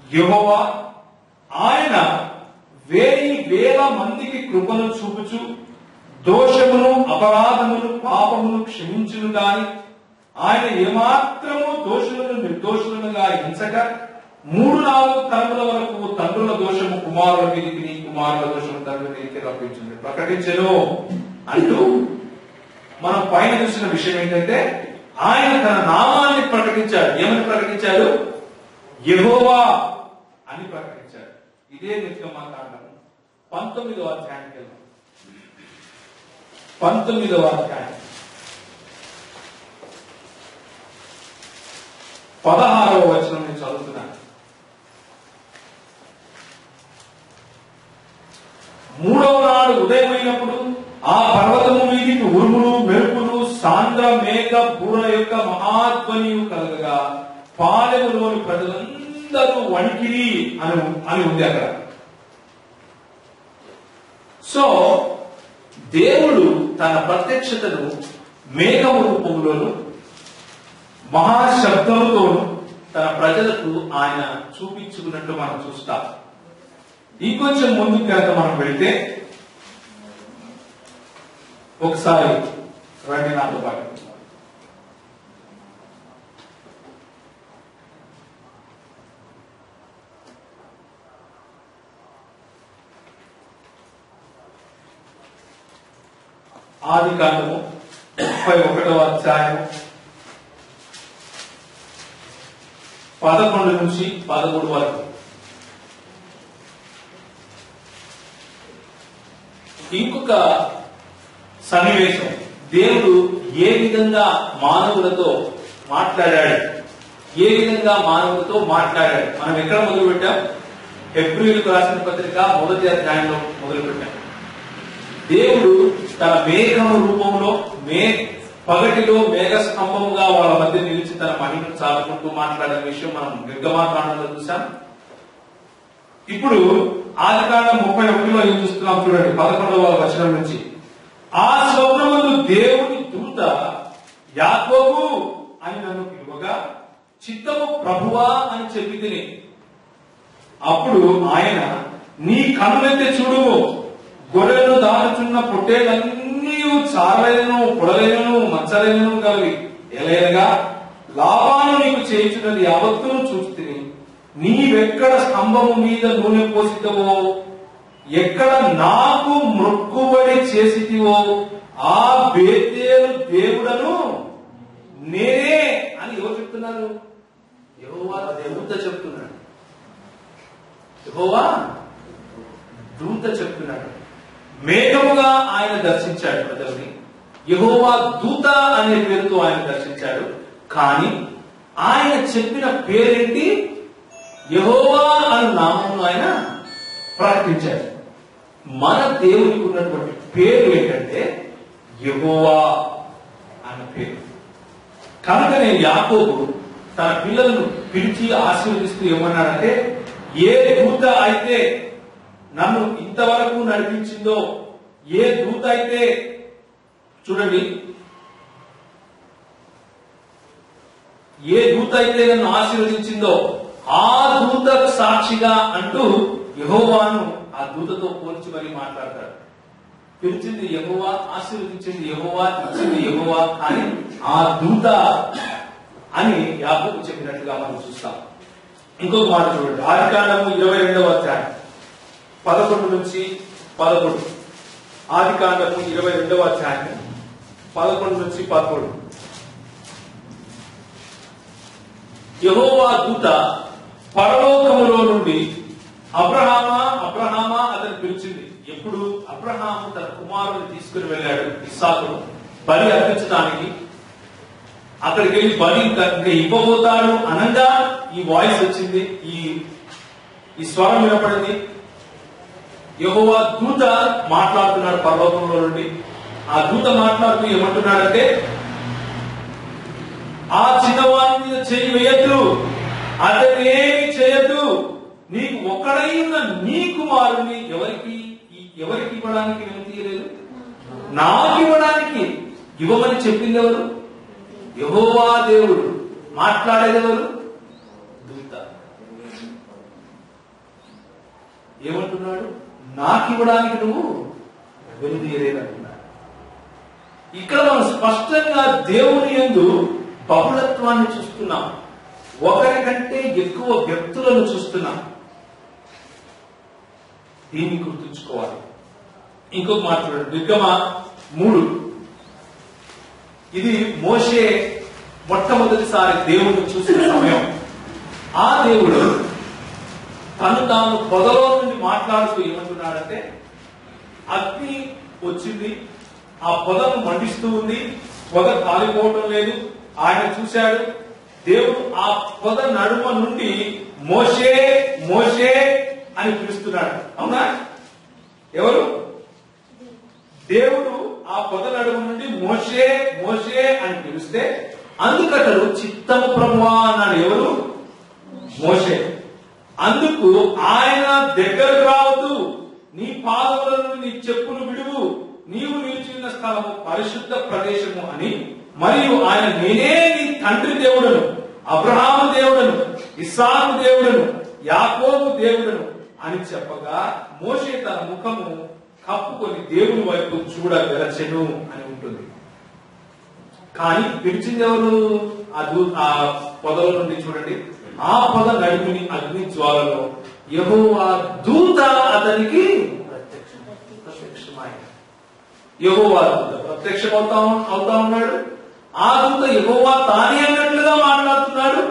యెహోవా, ఆయన 1000 మందికి కృపను చూపుచు దోషమును, అపరాధమును, పాపమును క్షమించును గాని ఆయన ఏమాత్రము దోషులను నిర్దోషులుగా ఎంచక 3-4 తరముల వరకు తండ్రుల దోషము కుమారుల మీదికి, కుమారుల దోషము తండ్రుల మీదికి రప్పించింది, ప్రకటించను అంటూ మనం పైన చూసిన విషయం ఏంటంటే ఆయన తన నామాన్ని ప్రకటించాడు. ఏమని ప్రకటించాడు? యెహోవా అని ప్రకటించాడు. ఇదే నిర్గమకాండం 19వ అధ్యాయానికి వెళ్దాం. 19వ అధ్యాయం 16వ వచనం నేను చదువుతున్నాను. 3వ నాడు ఉదయమైనప్పుడు ఆ పర్వతము మీదికి ఉరుములు, మెరుపులు, సాంద్ర మేఘ పూర్ణ యొక్క మహాధ్వనియు కలగగా పాలెములోని ప్రజలందరూ వణికిరి అని ఉంది అక్కడ. సో దేవుడు తన ప్రత్యక్షతను మేఘము రూపంలోను మహాశబ్దంతోను తన ప్రజలకు ఆయన చూపించుకున్నట్టు మనం చూస్తాం. ఇంకొంచెం ముందుకు కనుక మనం వెళ్తే, ఒకసారి రండి నాతో పాటు. ఆదికాండము 31వ అధ్యాయము 11 నుంచి 13 వరకు. ఇంకొక సన్నివేశం, దేవుడు ఏ విధంగా మానవులతో మాట్లాడాడు, మనం ఎక్కడ మొదలు పెట్టాం? హెబ్రీయులకు రాసిన పత్రిక 1వ అధ్యాయంలో మొదలు పెట్టాం. దేవుడు తన మేఘము రూపంలో పగటిలో మేఘ స్తంభముగా వాళ్ళ మధ్య నిలిచి తన మహిమను చాలుకుంటూ మాట్లాడిన విషయం మనం నిర్గమకాండంలో చూసాం. ఇప్పుడు ఆదికాండం 31లో ఏం చూస్తున్నాం చూడండి, 11వ వచనం నుంచి. ఆ స్వప్నమందు దేవుని దూత యాకోబు అని నన్ను పిలువగా, చిత్తము ప్రభువా అని చెప్పి తిని. అప్పుడు ఆయన, నీ కన్నులెత్తి చూడుము, గొర్రెలను దాచుచున్న పొట్టేలన్నీ చారలేను, పొడలేను, మచ్చలేను కలిగి ఎలయనగా లాభాను నీకు చేయించున్నది యావత్తును చూస్తుని, నీవెక్కడ స్తంభము మీద నూనె పోసితవో, ఎక్కడ నాకు మొక్కుబడి చేసితివో ఆ బేతేలు దేవుడను నేనే అని ఎవరు చెప్తున్నారు? యెహోవా దూత చెప్తున్నాడు. యెహోవా దూత చెప్తున్నాడు. మేఘముగా ఆయన దర్శించాడు ప్రజల్ని. యెహోవా దూత అనే పేరుతో ఆయన దర్శించాడు. కానీ ఆయన చెప్పిన పేరేంటి? యెహోవా అనే నామమును ఆయన ప్రకటించాడు. మన దేవునికి ఉన్నటువంటి పేరు ఏంటంటే యెహోవా అనే పేరు. కనుకనే యాకోబు తన పిల్లలను పిలిచి ఆశీర్వదిస్తూ ఏమన్నాడంటే, ఏ దూత అయితే నన్ను ఇంతవరకు నడిపించిందో, ఏ దూత అయితే, చూడండి, ఏ దూత అయితే నన్ను ఆశీర్వదించిందో ఆ దూతకు సాక్షిగా అంటూ యెహోవాను ఆ దూతతో పోల్చి మరీ మాట్లాడతాడు. పిలిచింది యెహోవా, ఆశీర్వదించింది యెహోవా, ఇచ్చింది యెహోవా, కానీ ఆ దూత అని యాకోబు చెప్పినట్లుగా మనం చూస్తాం. ఇంకొక మాట చూడండి, ఆదికాండము 22వ అధ్యాయం 11 నుంచి 11. ఆదికాండము 22వ అధ్యాయం 11 నుంచి 11. యెహోవా దూత పరలోకములో నుండి అబ్రహామా అబ్రహామా అతను పిలిచింది. ఎప్పుడు అబ్రహాము తన కుమారుని తీసుకుని వెళ్ళాడు ఇస్సాకును బలి అర్పించడానికి. అక్కడికి వెళ్ళి బలి ఇంకా ఇవ్వబోతాడు అనగా ఈ వాయిస్ వచ్చింది, ఈ స్వరం వినపడింది. యెహోవా దూత మాట్లాడుతున్నాడు పరలోకంలో నుండి. ఆ దూత మాట్లాడుతూ ఏమంటున్నాడంటే, ఆ చిన్నవాని మీద చేయి వేయద్దు, అతను ఏమి చేయద్దు. నీకు ఒక్కడైన నీ కుమారుని ఎవరికి ఇవ్వడానికి నేను తీయలేదు, నాకు ఇవ్వడానికి. ఇవ్వమని చెప్పింది ఎవరు? యెహోవా దేవుడు. మాట్లాడేది ఎవరు? దూత. ఏమంటున్నాడు? నాకు ఇవ్వడానికి నువ్వు వెనుదీయలేదు అంటున్నాడు. ఇక్కడ మనం స్పష్టంగా దేవుని యందు బహుళత్వాన్ని చూస్తున్నాం. ఒకరికంటే ఎక్కువ వ్యక్తులను చూస్తున్నాం. దీన్ని గుర్తుంచుకోవాలి. ఇంకొక మాట్లాడు, నిర్గమ 3. ఇది మోషే మొట్టమొదటిసారి దేవుడిని చూసిన సమయం. ఆ దేవుడు తాను పొదలో నుండి మాట్లాడుతూ ఏమంటున్నాడంటే, అగ్ని వచ్చింది, ఆ పొదను మండిస్తూ ఉంది, పొద కాలిపోవటం లేదు. ఆయన చూశాడు. దేవుడు ఆ పొద నడుమ నుండి మోషే మోషే అని పిలుస్తున్నాడు. అవునా? ఎవరు? దేవుడు ఆ పొద నడుమ నుండి మోషే మోషే అని పిలిస్తే అందుకతడు చిత్తము ప్రభువా అన్నాడు. ఎవరు? మోషే. అందుకు ఆయన దగ్గరకు రావద్దు, నీ పాదముల నుండి నీ చెప్పులు విడువు, నీవు నిలిచిన స్థలము పరిశుద్ధ ప్రదేశము అని, మరియు ఆయన నేనే నీ తండ్రి దేవుడను, అబ్రహాము దేవుడను, ఇస్సాకు దేవుడను, యాకోబు దేవుడను అని చెప్పగా మోషే తన ముఖము కప్పుకొని దేవుని వైపు చూడగలచెను అని ఉంటుంది. కానీ పిలిచింది ఎవరు? ఆ పొదల నుండి చూడండి, ఆ పొద నడుముని అగ్ని జ్వాలలో యెహోవా దూత అతనికి ప్రత్యక్షమైన. యెహోవా దూత ప్రత్యక్షం అవుతా ఉన్నాడు. ఆ దూత యెహోవా తానే అన్నట్లుగా మాట్లాడుతున్నాడు.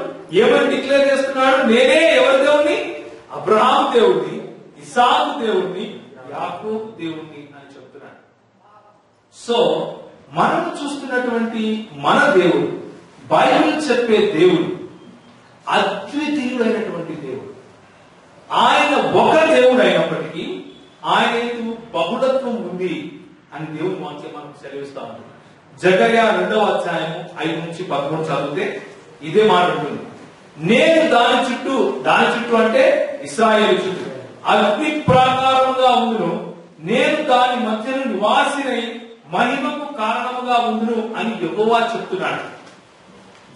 ఏమని డిక్లేర్ చేస్తున్నాడు? నేనే ఎవరి దేవుణ్ణి? అబ్రహాం దేవుణ్ణి, ఇస్సాకు దేవుణ్ణి, యాకోబు దేవుణ్ణి అని చెప్తున్నాడు. సో మనం చూస్తున్నటువంటి మన దేవుడు, బైబిల్ చెప్పే దేవుడు అద్వితీయుడైనటువంటి దేవుడు. ఆయన ఒక దేవుడు అయినప్పటికీ ఆయన బహుళత్వం ఉంది అని దేవుని వాక్యం మనకు సెలవిస్తా ఉంది. జకర్యా 2వ అధ్యాయము 5 నుంచి 13 చదివితే ఇదే మాట ఉంటుంది. నేను దాని చుట్టూ అంటే ఇశ్రాయేలు చుట్టూ అగ్ని ప్రాకారముగా ఉండును, నేను దాని మధ్యను నివాసినై మహిమకు కారణముగా ఉండును అని యెహోవా చెప్తున్నాడు.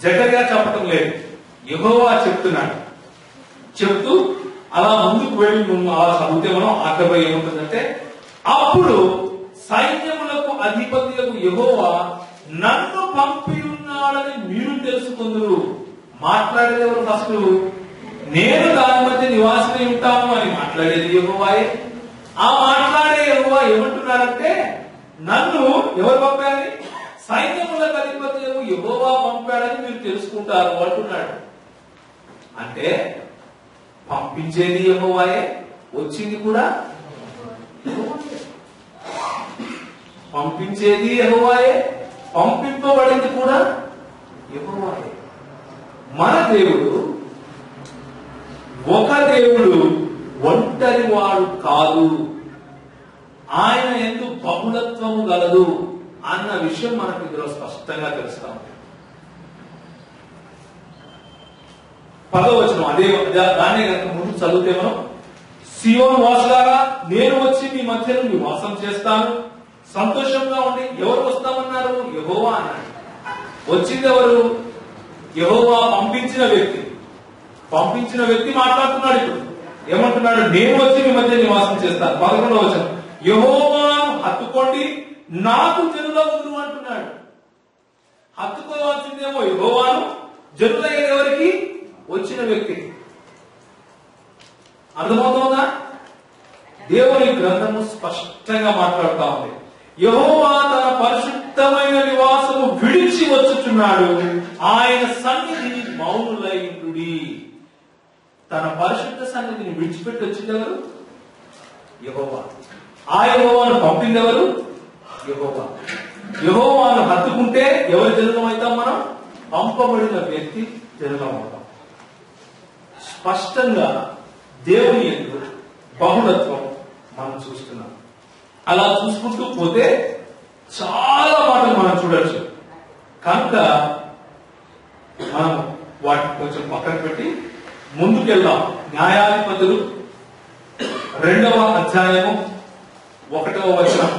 జకర్యా చెప్పటం లేదు, యెహోవా చెప్తున్నాడు. చెప్తూ అలా ముందుకు వెళ్ళి అలా చదివితే మనం ఆఖరిలో ఏముంటుందంటే, అప్పుడు సైన్యములకు అధిపతులకు యెహోవా నన్ను పంపి ఉన్నాడని మీరు తెలుసుకుందురు. మాట్లాడేది ఎవరు? ఫస్ట్ నేను దాని మధ్య నివాసమై ఉంటాను అని మాట్లాడేది యెహోవాయే. ఆ మాట్లాడే యెహోవా ఏమంటున్నారంటే, నన్ను ఎవరు పంపారని? సైన్యములకు అధిపతులకు యెహోవా పంపాడని మీరు తెలుసుకుంటారు అంటున్నాడు. అంటే పంపించేది యెహోవాయే, వచ్చింది కూడా పంపించేది యెహోవాయే, పంపింపబడింది కూడా యెహోవాయే. మన దేవుడు ఒక దేవుడు, ఒంటరి వాడు కాదు. ఆయన యందు బహుళత్వము గలదు అన్న విషయం మనకు ఇందులో స్పష్టంగా తెలుస్తాం. 10వ వచనం దాన్ని కనుక ముందు చదివితే మనం, సియోను వాసులారా, నేను వచ్చి మీ మధ్యలో నివాసం చేస్తాను, సంతోషంగా ఉండి. ఎవరు వస్తామన్నారు? యెహోవా అన్నాడు. వచ్చింది ఎవరు? యెహోవా పంపించిన వ్యక్తి మాట్లాడుతున్నాడు. ఇప్పుడు ఏమంటున్నాడు? నేను వచ్చి మీ మధ్య నివాసం చేస్తాను. 11వ వచనం, యెహోవాను హత్తుకోండి, నాకు జనులవుదురు అంటున్నాడు. హత్తుకోవాల్సిందేమో యెహోవాను, జనులయ్యేది ఎవరికి? వచ్చిన వ్యక్తి. అర్థమవుతుందా? దేవుని గ్రంథము స్పష్టంగా మాట్లాడుతా ఉంది. యెహోవా తన పరిశుద్ధమైన నివాసము విడిచి వచ్చుచున్నాడు, ఆయన సన్నిధిని మౌనులై ఉండుడి. తన పరిశుద్ధ సన్నిధిని విడిచిపెట్టి వచ్చింది ఎవరు? యెహోవా. ఆ యెహోవాను పంపింది ఎవరు? యెహోవా. యెహోవాను హత్తుకుంటే ఎవరి జనులం అవుతాం మనం? పంపబడిన వ్యక్తి జనులం అవుతాం. స్పష్టంగా దేవుని యందు బహుళత్వం మనం చూస్తున్నాం. అలా చూసుకుంటూ పోతే చాలా మాటలు మనం చూడొచ్చు. కనుక మనం వాటిని కొంచెం పక్కన పెట్టి ముందుకెళ్దాం. న్యాయాధిపతులు 2వ అధ్యాయము 1వ వచనం.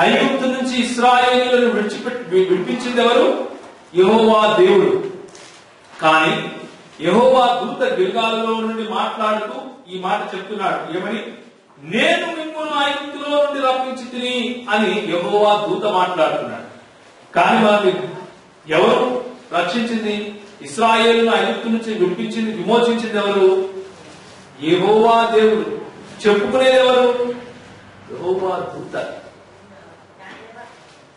ఐగుప్తు నుంచి ఇశ్రాయేలీయులను విడిపించింది ఎవరు? యెహోవా దేవుడు. కానీ యెహోవా దూత గిల్గాలులో నుండి మాట్లాడుతూ ఈ మాట చెప్తున్నాడు. ఏమని? నేను మిమ్మల్ని ఐగుప్తులో నుండి రప్పించితిని అని యెహోవా దూత మాట్లాడుతున్నాడు. కానీ వారిని ఎవరు రక్షించింది? ఇశ్రాయేలును ఐగుప్తు నుంచి విడిపించింది, విమోచించింది ఎవరు? యెహోవా దేవుడు. చెప్పుకునేది ఎవరు? యెహోవా దూత.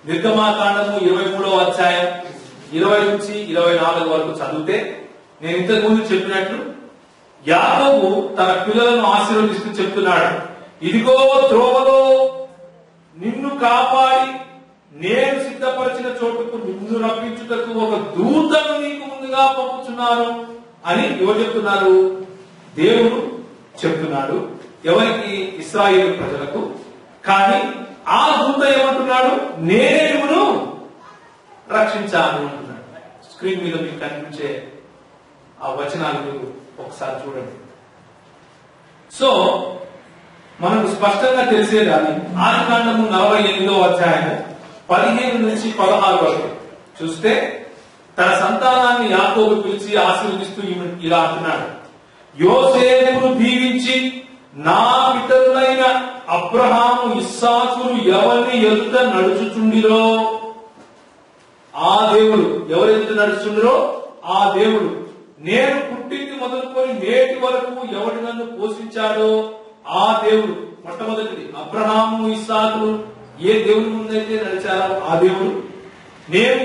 నిర్గమాకాండము 23వ అధ్యాయం 20 నుంచి 24 వరకు చదివితే నేను ఇంతకు ముందు చెప్పినట్లు యాకోబు తన పిల్లలను ఆశీర్వదిస్తూ చెప్తున్నాడు, ఇదిగో త్రోవలో నిన్ను కాపాడి నేను సిద్ధపరిచిన చోటుకు నిన్ను రప్పించుటకు ఒక దూతను నీకు ముందుగా పంపుచున్నాను అని ఎవరు చెప్తున్నారు? దేవుడు చెప్తున్నాడు. ఎవరికి? ఇశ్రాయేలు ప్రజలకు. కానీ ఆ దూత ఏమంటున్నాడు? నేనే నిన్ను రక్షించాను అంటున్నాడు. స్క్రీన్ మీద మీకు కనిపించే ఆ వచనాలు మీరు ఒకసారి చూడండి. సో మనకు స్పష్టంగా తెలిసేది అది ఆదికాండము 48వ అధ్యాయము 15 నుంచి 16 వరకు చూస్తే తన సంతానాన్ని యాకోబు పిలిచి ఆశీర్వదిస్తూ ఇలా అంటున్నాడు, యోసేపును దీవించి నా పితరులైన అబ్రహాము ఇస్సాకులు ఎవరిని ఎదుట నడుచుచుండిరో ఆ దేవుడు, ఎవరు ఎదుట నడుచుండిరో ఆ దేవుడు, నేను పుట్టింది మొదలుకొని నేటి వరకు ఎవడు నన్ను పోషించాడో ఆ దేవుడు. మొట్టమొదటిది అబ్రహాము ఇస్సాకులు ఏ దేవుడి ముందైతే నడిచారో ఆ దేవుడు. నేను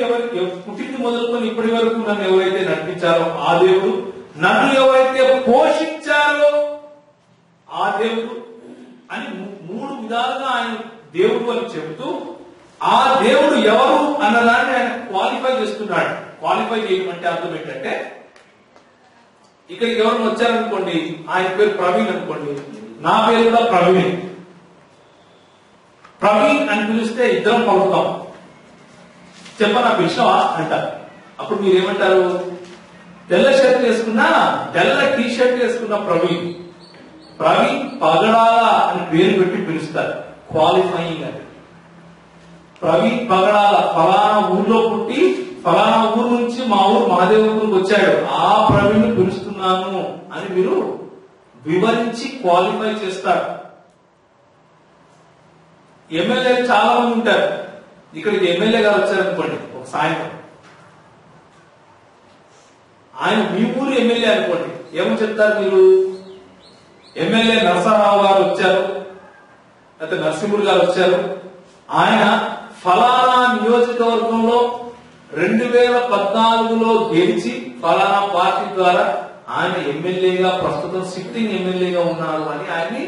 పుట్టింది మొదలుకొని ఇప్పటి వరకు నన్ను ఎవరైతే నడిపించారో ఆ దేవుడు. నన్ను ఎవరైతే పోషించారో ఆ దేవుడు అని 3 విధాలుగా ఆయన దేవుడు అని చెబుతూ ఆ దేవుడు ఎవరు అన్నదాన్ని ఆయన క్వాలిఫై చేస్తున్నాడు. క్వాలిఫై చేయమంటే అర్థం ఏంటంటే, ఇక్కడికి ఎవరు వచ్చారనుకోండి, ఆయన పేరు ప్రవీణ్ అనుకోండి, నా పేరు కూడా ప్రవీణ్. ప్రవీణ్ అని పిలిస్తే ఇద్దరం పలుకుతాం. చెప్పనా పిలిచినవా అంటారు. అప్పుడు మీరేమంటారు? తెల్ల షర్ట్ వేసుకున్నా, తెల్ల టీ షర్ట్ వేసుకున్న ప్రవీణ్, ప్రవీణ్ పగడాల అని పేరు పెట్టి పిలుస్తారు. క్వాలిఫైయింగ్ అది. ప్రవీణ్ పగడాల ఫలానా ఊర్లో పుట్టి ఫలానా ఊరు నుంచి మా ఊరు మహాదేవుడికి వచ్చాడు, ఆ ప్రవీణ్ పిలుస్తున్నాను అని మీరు వివరించి క్వాలిఫై చేస్తారు. ఎమ్మెల్యేలు చాలా మంది ఉంటారు. ఇక్కడికి ఎమ్మెల్యే గారు వచ్చారనుకోండి ఒక సాయంత్రం, ఆయన మీ ఊరు ఎమ్మెల్యే అనుకోండి, ఏమని చెప్తారు మీరు? ఎమ్మెల్యే నరసరావు గారు వచ్చారు, లేకపోతే నరసింహుడు గారు వచ్చారు, ఆయన ఫలానా నియోజకవర్గంలో 2014లో గెలిచి ఫలానా పార్టీ ద్వారా ఆయన ఎమ్మెల్యేగా ప్రస్తుతం సిట్టింగ్ ఎమ్మెల్యేగా ఉన్నారు అని ఆయన్ని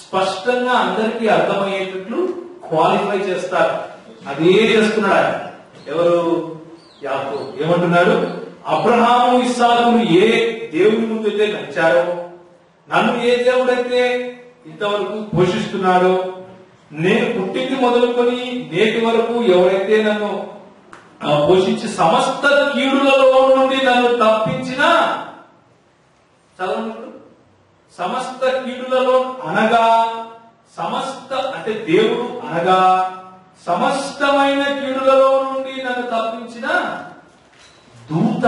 స్పష్టంగా అందరికీ అర్థమయ్యేటట్లు క్వాలిఫై చేస్తారు. అదే చేస్తున్నాడు ఆయన. ఎవరు? యాకోబు. ఏమంటున్నాడు? అబ్రహాము ఇస్సాకులు ఏ దేవుని ముందు అయితే నడిచారో, నన్ను ఏ దేవుడైతే ఇంతవరకు పోషిస్తున్నాడో, నేను పుట్టింది మొదలుకొని నేటి వరకు ఎవరైతే నన్ను పోషించి సమస్త కీడులలో నుండి నన్ను తప్పించిన, చదవండి, సమస్త కీడులలో అనగా సమస్త అంటే దేవుడు అనగా సమస్తమైన కీడులలో నుండి నన్ను తప్పించిన దూత.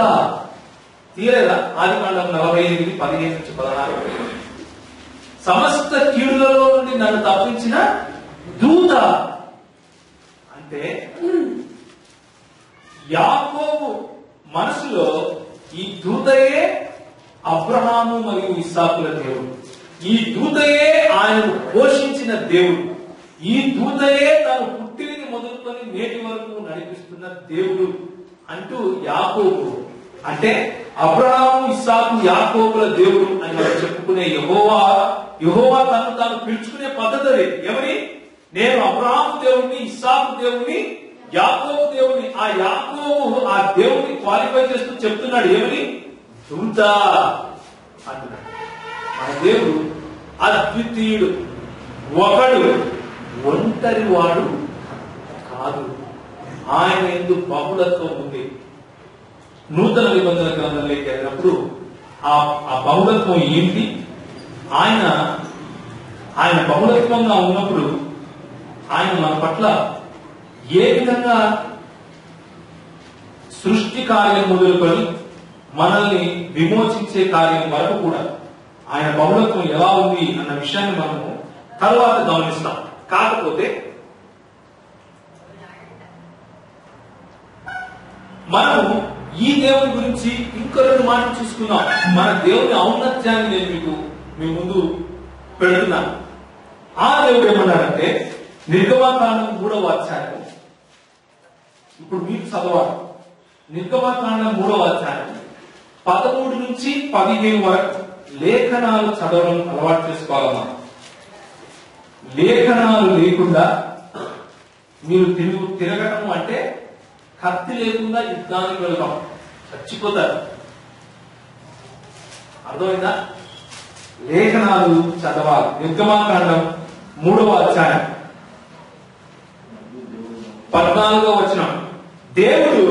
తీరేదా? ఆదికాండం 48, 15 నుంచి 16. సమస్త కీడులలో నుండి నన్ను తప్పించిన దూత అంటే యాకోబు మనసులో ఈ దూతయే అబ్రహాము మరియు ఇస్సాకుల దేవుడు, ఈ దూతయే ఆయనను పోషించిన దేవుడు, ఈ దూతయే తాను పుట్టినది మొదలుకొని నేటి వరకు నడిపిస్తున్న దేవుడు అంటూ యాకోబు అంటే అబ్రహాము ఇస్సాకు యాకోబుల దేవుడు అని మనం చెప్పుకునే యెహోవా తను తాను పిలుచుకునే పద్ధతి అది. ఎవరి? నేను అబ్రహాము దేవుణ్ణి, ఇస్సాకు దేవుణ్ణి, యాకోబు దేవుణ్ణి. ఆ యాకోబు ఆ దేవుణ్ణి క్వాలిఫై చేస్తూ చెప్తున్నాడు. ఏమని? దూత అంటున్నాడు. మన దేవుడు అద్వితీయుడు, ఒకడు, ఒంటరి వాడు కాదు. ఆయన యందు బహుళత్వం ఉంది. నూతన నిబంధన గ్రంథంలోకి వెళ్ళినప్పుడు ఆ బహుళత్వం ఏంటి, ఆయన బహుళత్వంగా ఉన్నప్పుడు ఆయన మన పట్ల ఏ విధంగా సృష్టి కార్యం మొదలుకొని మనల్ని విమోచించే కార్యం వరకు కూడా ఆయన బహుళత్వం ఎలా ఉంది అన్న విషయాన్ని మనము తర్వాత గమనిస్తాం. కాకపోతే మనము ఈ దేవుని గురించి ఇంకో 2 మాటలు చూసుకుందాం. మన దేవుని ఔన్నత్యాన్ని నేను మీకు మీ ముందు పెడుతున్నాను. ఆ దేవుడు ఏమన్నారంటే నిర్గమకాండం 3వ అధ్యాయం, ఇప్పుడు మీకు చదవాలి. నిర్గమకాండం 3వ అధ్యాయం 13 నుంచి 15 వరకు లేఖనాలు చదవడం అలవాటు చేసుకోవాలన్నా. లేఖనాలు లేకుండా మీరు తిరగటం అంటే కత్తి లేకుండా యుద్ధానికి వెళ్తాం, చచ్చిపోతారు. అర్థమైందా? లేఖనాలు చదవాలి. నిర్గమకాండం 3వ అధ్యాయం 14వ వచనం. దేవుడు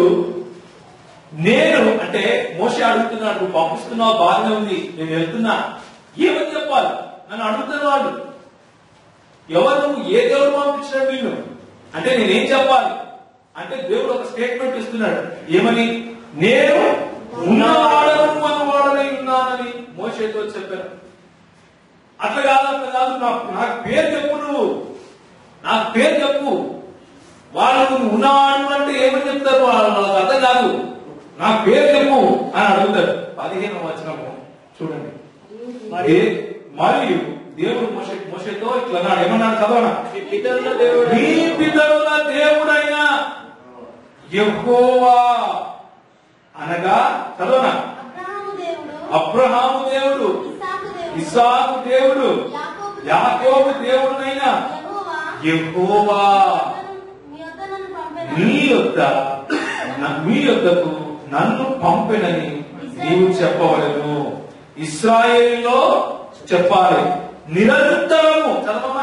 నేను అంటే మోషే అడుగుతున్నాడు, నువ్వు పంపిస్తున్నావు బాగానే ఉంది, నేను వెళ్తున్నా, ఏమని చెప్పాలి నన్ను అడుగుతున్న వాళ్ళు. ఎవరు నువ్వు, ఏ దేవుడు పంపించినాడు నిన్ను అంటే నేనేం చెప్పాలి అంటే దేవుడు ఒక స్టేట్మెంట్ ఇస్తున్నాడు. ఏమని? నేను ఉన్నవాడను మనవాడనై ఉన్నానని మోషేతో చెప్పాను. అట్లా కాదు, నాకు పేరు చెప్పు, నువ్వు నాకు పేరు చెప్పు. వాళ్ళు నువ్వు ఉన్నవాడు అంటే ఏమని చెప్తారు, వాళ్ళకి అర్థం కాదు. నాకు పేరు చెప్పు అని అడుగుతారు. 15వ వచనము చూడండి. మరియు దేవుడు మోషేతో ఇట్లా అన్నాడు. ఏమన్నాడు చదవనా? మీ పితరుల దేవుడైన యెహోవా అనగా చదవనా? అబ్రహాము దేవుడు, ఇస్సాకు దేవుడు, యాకోబు దేవుడునైనా యెహోవా మీ యొద్దకు నన్ను పంపెనని నీవు చెప్పవలెను. ఇశ్రాయేలులో చెప్పాలి. నిరంతరము చదవమా,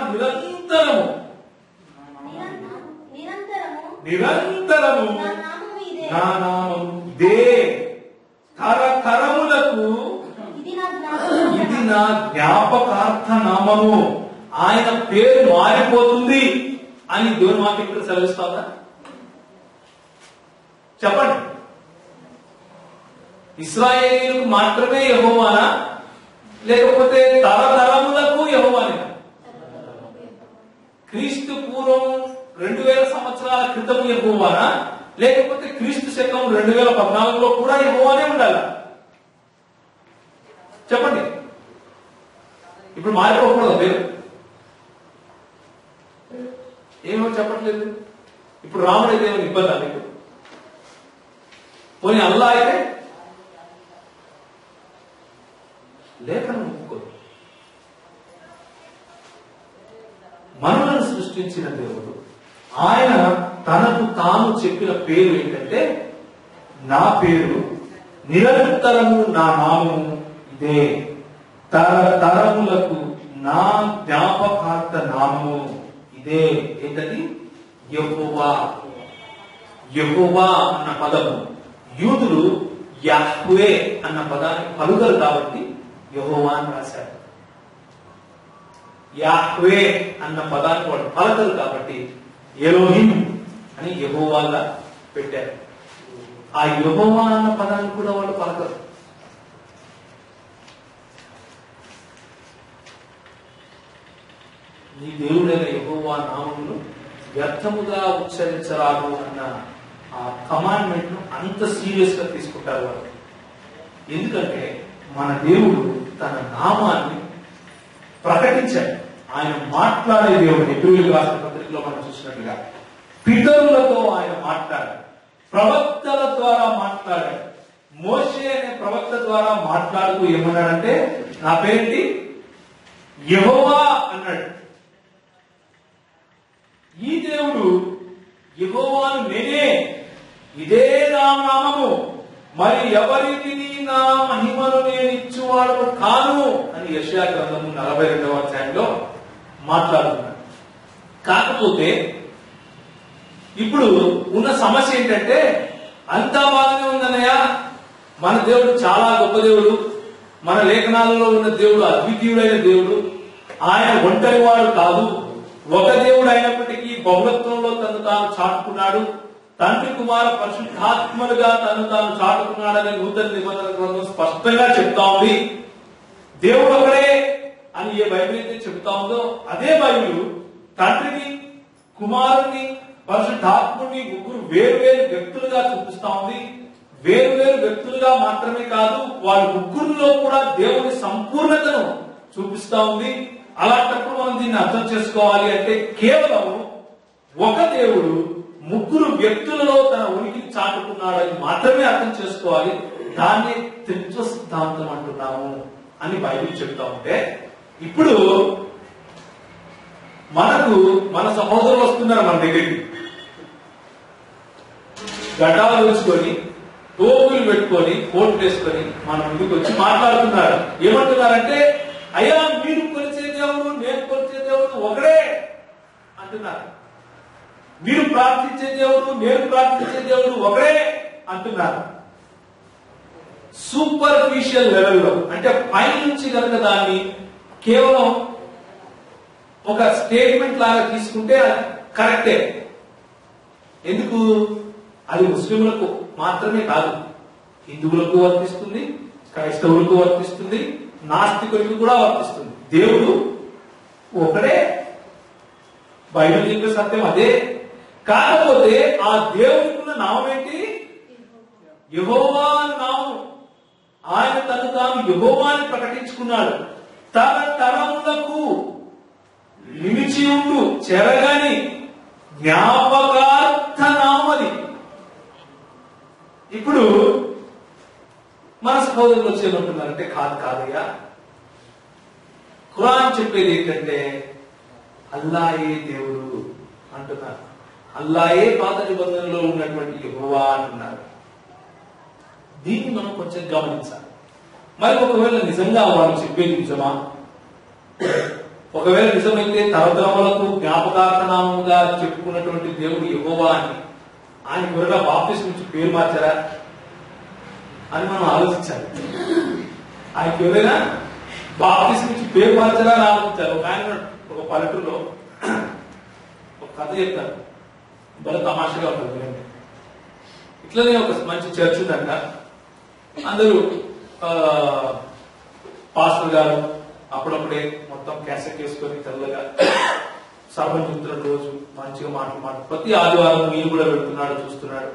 నిరంతరము నా నామం ఇదే, తరతరములకు ఇది నా జ్ఞాపకార్థ నామము. ఆయన పేరు మారిపోతుంది అని దేవుని వాక్యం ఇక్కడ సెలవిస్తుందా? చెప్పండి. ఇశ్రాయేలీయులకు మాత్రమే యెహోవానా, లేకపోతే తరతరములకు యెహోవానే? క్రీస్తు పూర్వం 2000 సంవత్సరాల క్రితం యెహోవానా, లేకపోతే క్రీస్తు శకం 2014లో కూడా యెహోవానే ఉండాలా? చెప్పండి. ఇప్పుడు మారిపోకూడదు పేరు. ఏమో చెప్పట్లేదు. ఇప్పుడు రాముడి దేవుని ఇబ్బంది మీకు. పోనీ అల్లా అయితే లేఖనం ఒప్పుకోదు. మనలను సృష్టించిన దేవుడు ఆయన తనకు తాను చెప్పిన పేరు ఏంటంటే, నా పేరు నిరంతరము నా నామము ఇదే, తరతరములకు నా జ్ఞాపకార్థ నామము ఇదే. ఏంటది? యెహోవా. యెహోవా అన్న పదము యూదులు యాహ్వే అన్న పదాన్ని పలుకరు కాబట్టి యెహోవా అని రాశారు. యాహ్వే అన్న పదాన్ని వాడు పలకరు కాబట్టి ఎలోహిం అని యెహోవాగా పెట్టారు. ఆ యెహోవా అన్న పదాన్ని కూడా వాళ్ళు పలకరు. నీ దేవుడైన యెహోవా నామమును వ్యర్థముగా ఉచ్చరించరాదు అన్న ఆ కమాండ్మెంట్ ను అంత సీరియస్ గా తీసుకుంటారు వాళ్ళు. ఎందుకంటే మన దేవుడు తన నామాన్ని ప్రకటించాడు. ఆయన మాట్లాడే దేవుడు. హెబ్రీయులకు రాసిన పత్రికలో మనం చూసినట్లుగా పితరులతో ఆయన మాట్లాడాడు, ప్రవక్తల ద్వారా మాట్లాడాడు. మోషే అనే ప్రవక్త ద్వారా మాట్లాడుతూ ఏమన్నాడంటే, నా పేరేంటి? యెహోవా అన్నాడు. ఈ దేవుడు యెహోవాను నేనే, ఇదే నా నామము, మరి ఎవరికి నా మహిమను నేను ఇచ్చువాడు కాను అని యెషయా గ్రంథము 42వ అధ్యాయంలో మాట్లాడుతున్నాడు. కాకపోతే ఇప్పుడు ఉన్న సమస్య ఏంటంటే, అంతా బాగానే ఉందన్నయ్య, మన దేవుడు చాలా గొప్ప దేవుడు, మన లేఖనాలలో ఉన్న దేవుడు అద్వితీయుడైన దేవుడు, ఆయన ఒంటరి వాడు కాదు, ఒక దేవుడు అయినప్పటికీ బహుళత్వంలో తను తాను చాటుకున్నాడు, తండ్రి కుమార పరిశుద్ధాత్మలుగా తను తాను చాటుకున్నాడని నూతన నిబంధన గ్రంథం స్పష్టంగా చెప్తా ఉంది. దేవుడు ఒకడే అని ఏ బైబిల్ అయితే చెప్తా ఉందో అదే బైబిల్ తండ్రిని, కుమారుని, పరిశుద్ధాత్ముడిని ముగ్గురు వేరు వేరు వ్యక్తులుగా చూపిస్తా ఉంది. వేరు వేరు వ్యక్తులుగా మాత్రమే కాదు, వాళ్ళ ముగ్గురులో కూడా దేవుని సంపూర్ణతను చూపిస్తా ఉంది. అలాంటప్పుడు మనం దీన్ని అర్థం చేసుకోవాలి అంటే కేవలం ఒక దేవుడు ముగ్గురు వ్యక్తులలో తన ఉనికిని చాటుకున్నాడని మాత్రమే అర్థం చేసుకోవాలి. దాన్ని త్రిత్వ సిద్ధాంతం అంటున్నాము అని బైబిల్ చెప్తా ఉంటే, ఇప్పుడు మనకు మన సహోదరులు వస్తున్నారు మన దగ్గరికి, గడ్డాలు వేసుకొని టోపులు పెట్టుకొని కోట్లు వేసుకొని మన ముందుకు వచ్చి మాట్లాడుతున్నారు. ఏమంటున్నారంటే, అయ్యా మీరు కొలిచే దేవుడు నేను కొలిచే దేవుడు ఒకడే అంటున్నారు. మీరు ప్రార్థించే దేవుడు నేను ప్రార్థించే దేవుడు ఒకడే అంటున్నారు. సూపర్ఫిషియల్ లెవెల్లో, అంటే పై నుంచి కనుక దాన్ని కేవలం ఒక స్టేట్మెంట్ లాగా తీసుకుంటే అది కరెక్టే. ఎందుకు? అది ముస్లింలకు మాత్రమే కాదు, హిందువులకు వర్తిస్తుంది, క్రైస్తవులకు వర్తిస్తుంది, నాస్తికులకు కూడా వర్తిస్తుంది. దేవుడు ఒకడే, బైబిల్ చెప్పే సత్యం అదే. కాకపోతే ఆ దేవుడికి ఉన్న నామం ఏంటి? యెహోవా అని నామం. ఆయన తను తాను యెహోవాని ప్రకటించుకున్నాడు. తన తరములకు నిలిచి ఉండు చెరగని జ్ఞాపకార్థ నామది. ఇప్పుడు మన సహోదరులు వచ్చేమంటున్నారంటే, కాదయ్యా, ఖురాన్ చెప్పేది ఏంటంటే అల్లాయే దేవుడు అంటున్నారు. అల్లాయే పాత నిబంధనలో ఉన్నటువంటి యెహోవా అంటున్నారు. దీన్ని మనం కొంచెం గమనించాలి. మరి ఒకవేళ నిజంగా వాళ్ళు చెప్పేది నిజమా? ఒకవేళ నిజమైతే తరతరములకు జ్ఞాపకార్థనామంగా చెప్పుకున్నటువంటి దేవుడు యెహోవా అని ఆయన ఎవరైనా బాప్తిస్మం నుంచి పేరు మార్చారా అని మనం ఆలోచించాలి. ఆయనకి ఎవరైనా బాప్తిస్మం నుంచి పేరు మార్చారా అని ఆలోచించాలి. ఒక ఆయన ఒక పల్లెటూరులో ఒక కథ చెప్తారు, భలే తమాషగా ఉంటుంది. ఇట్లనే ఒక మంచి చర్చ్ ఉందంట. అందరూ పాస్టర్ గారు అప్పుడప్పుడే మొత్తం క్యాసెట్ వేసుకొని తెల్లగా సభను చెప్తున్న రోజు మంచిగా మాట్లాడు, ప్రతి ఆదివారం మీరు కూడా పెడుతున్నాడు చూస్తున్నాడు.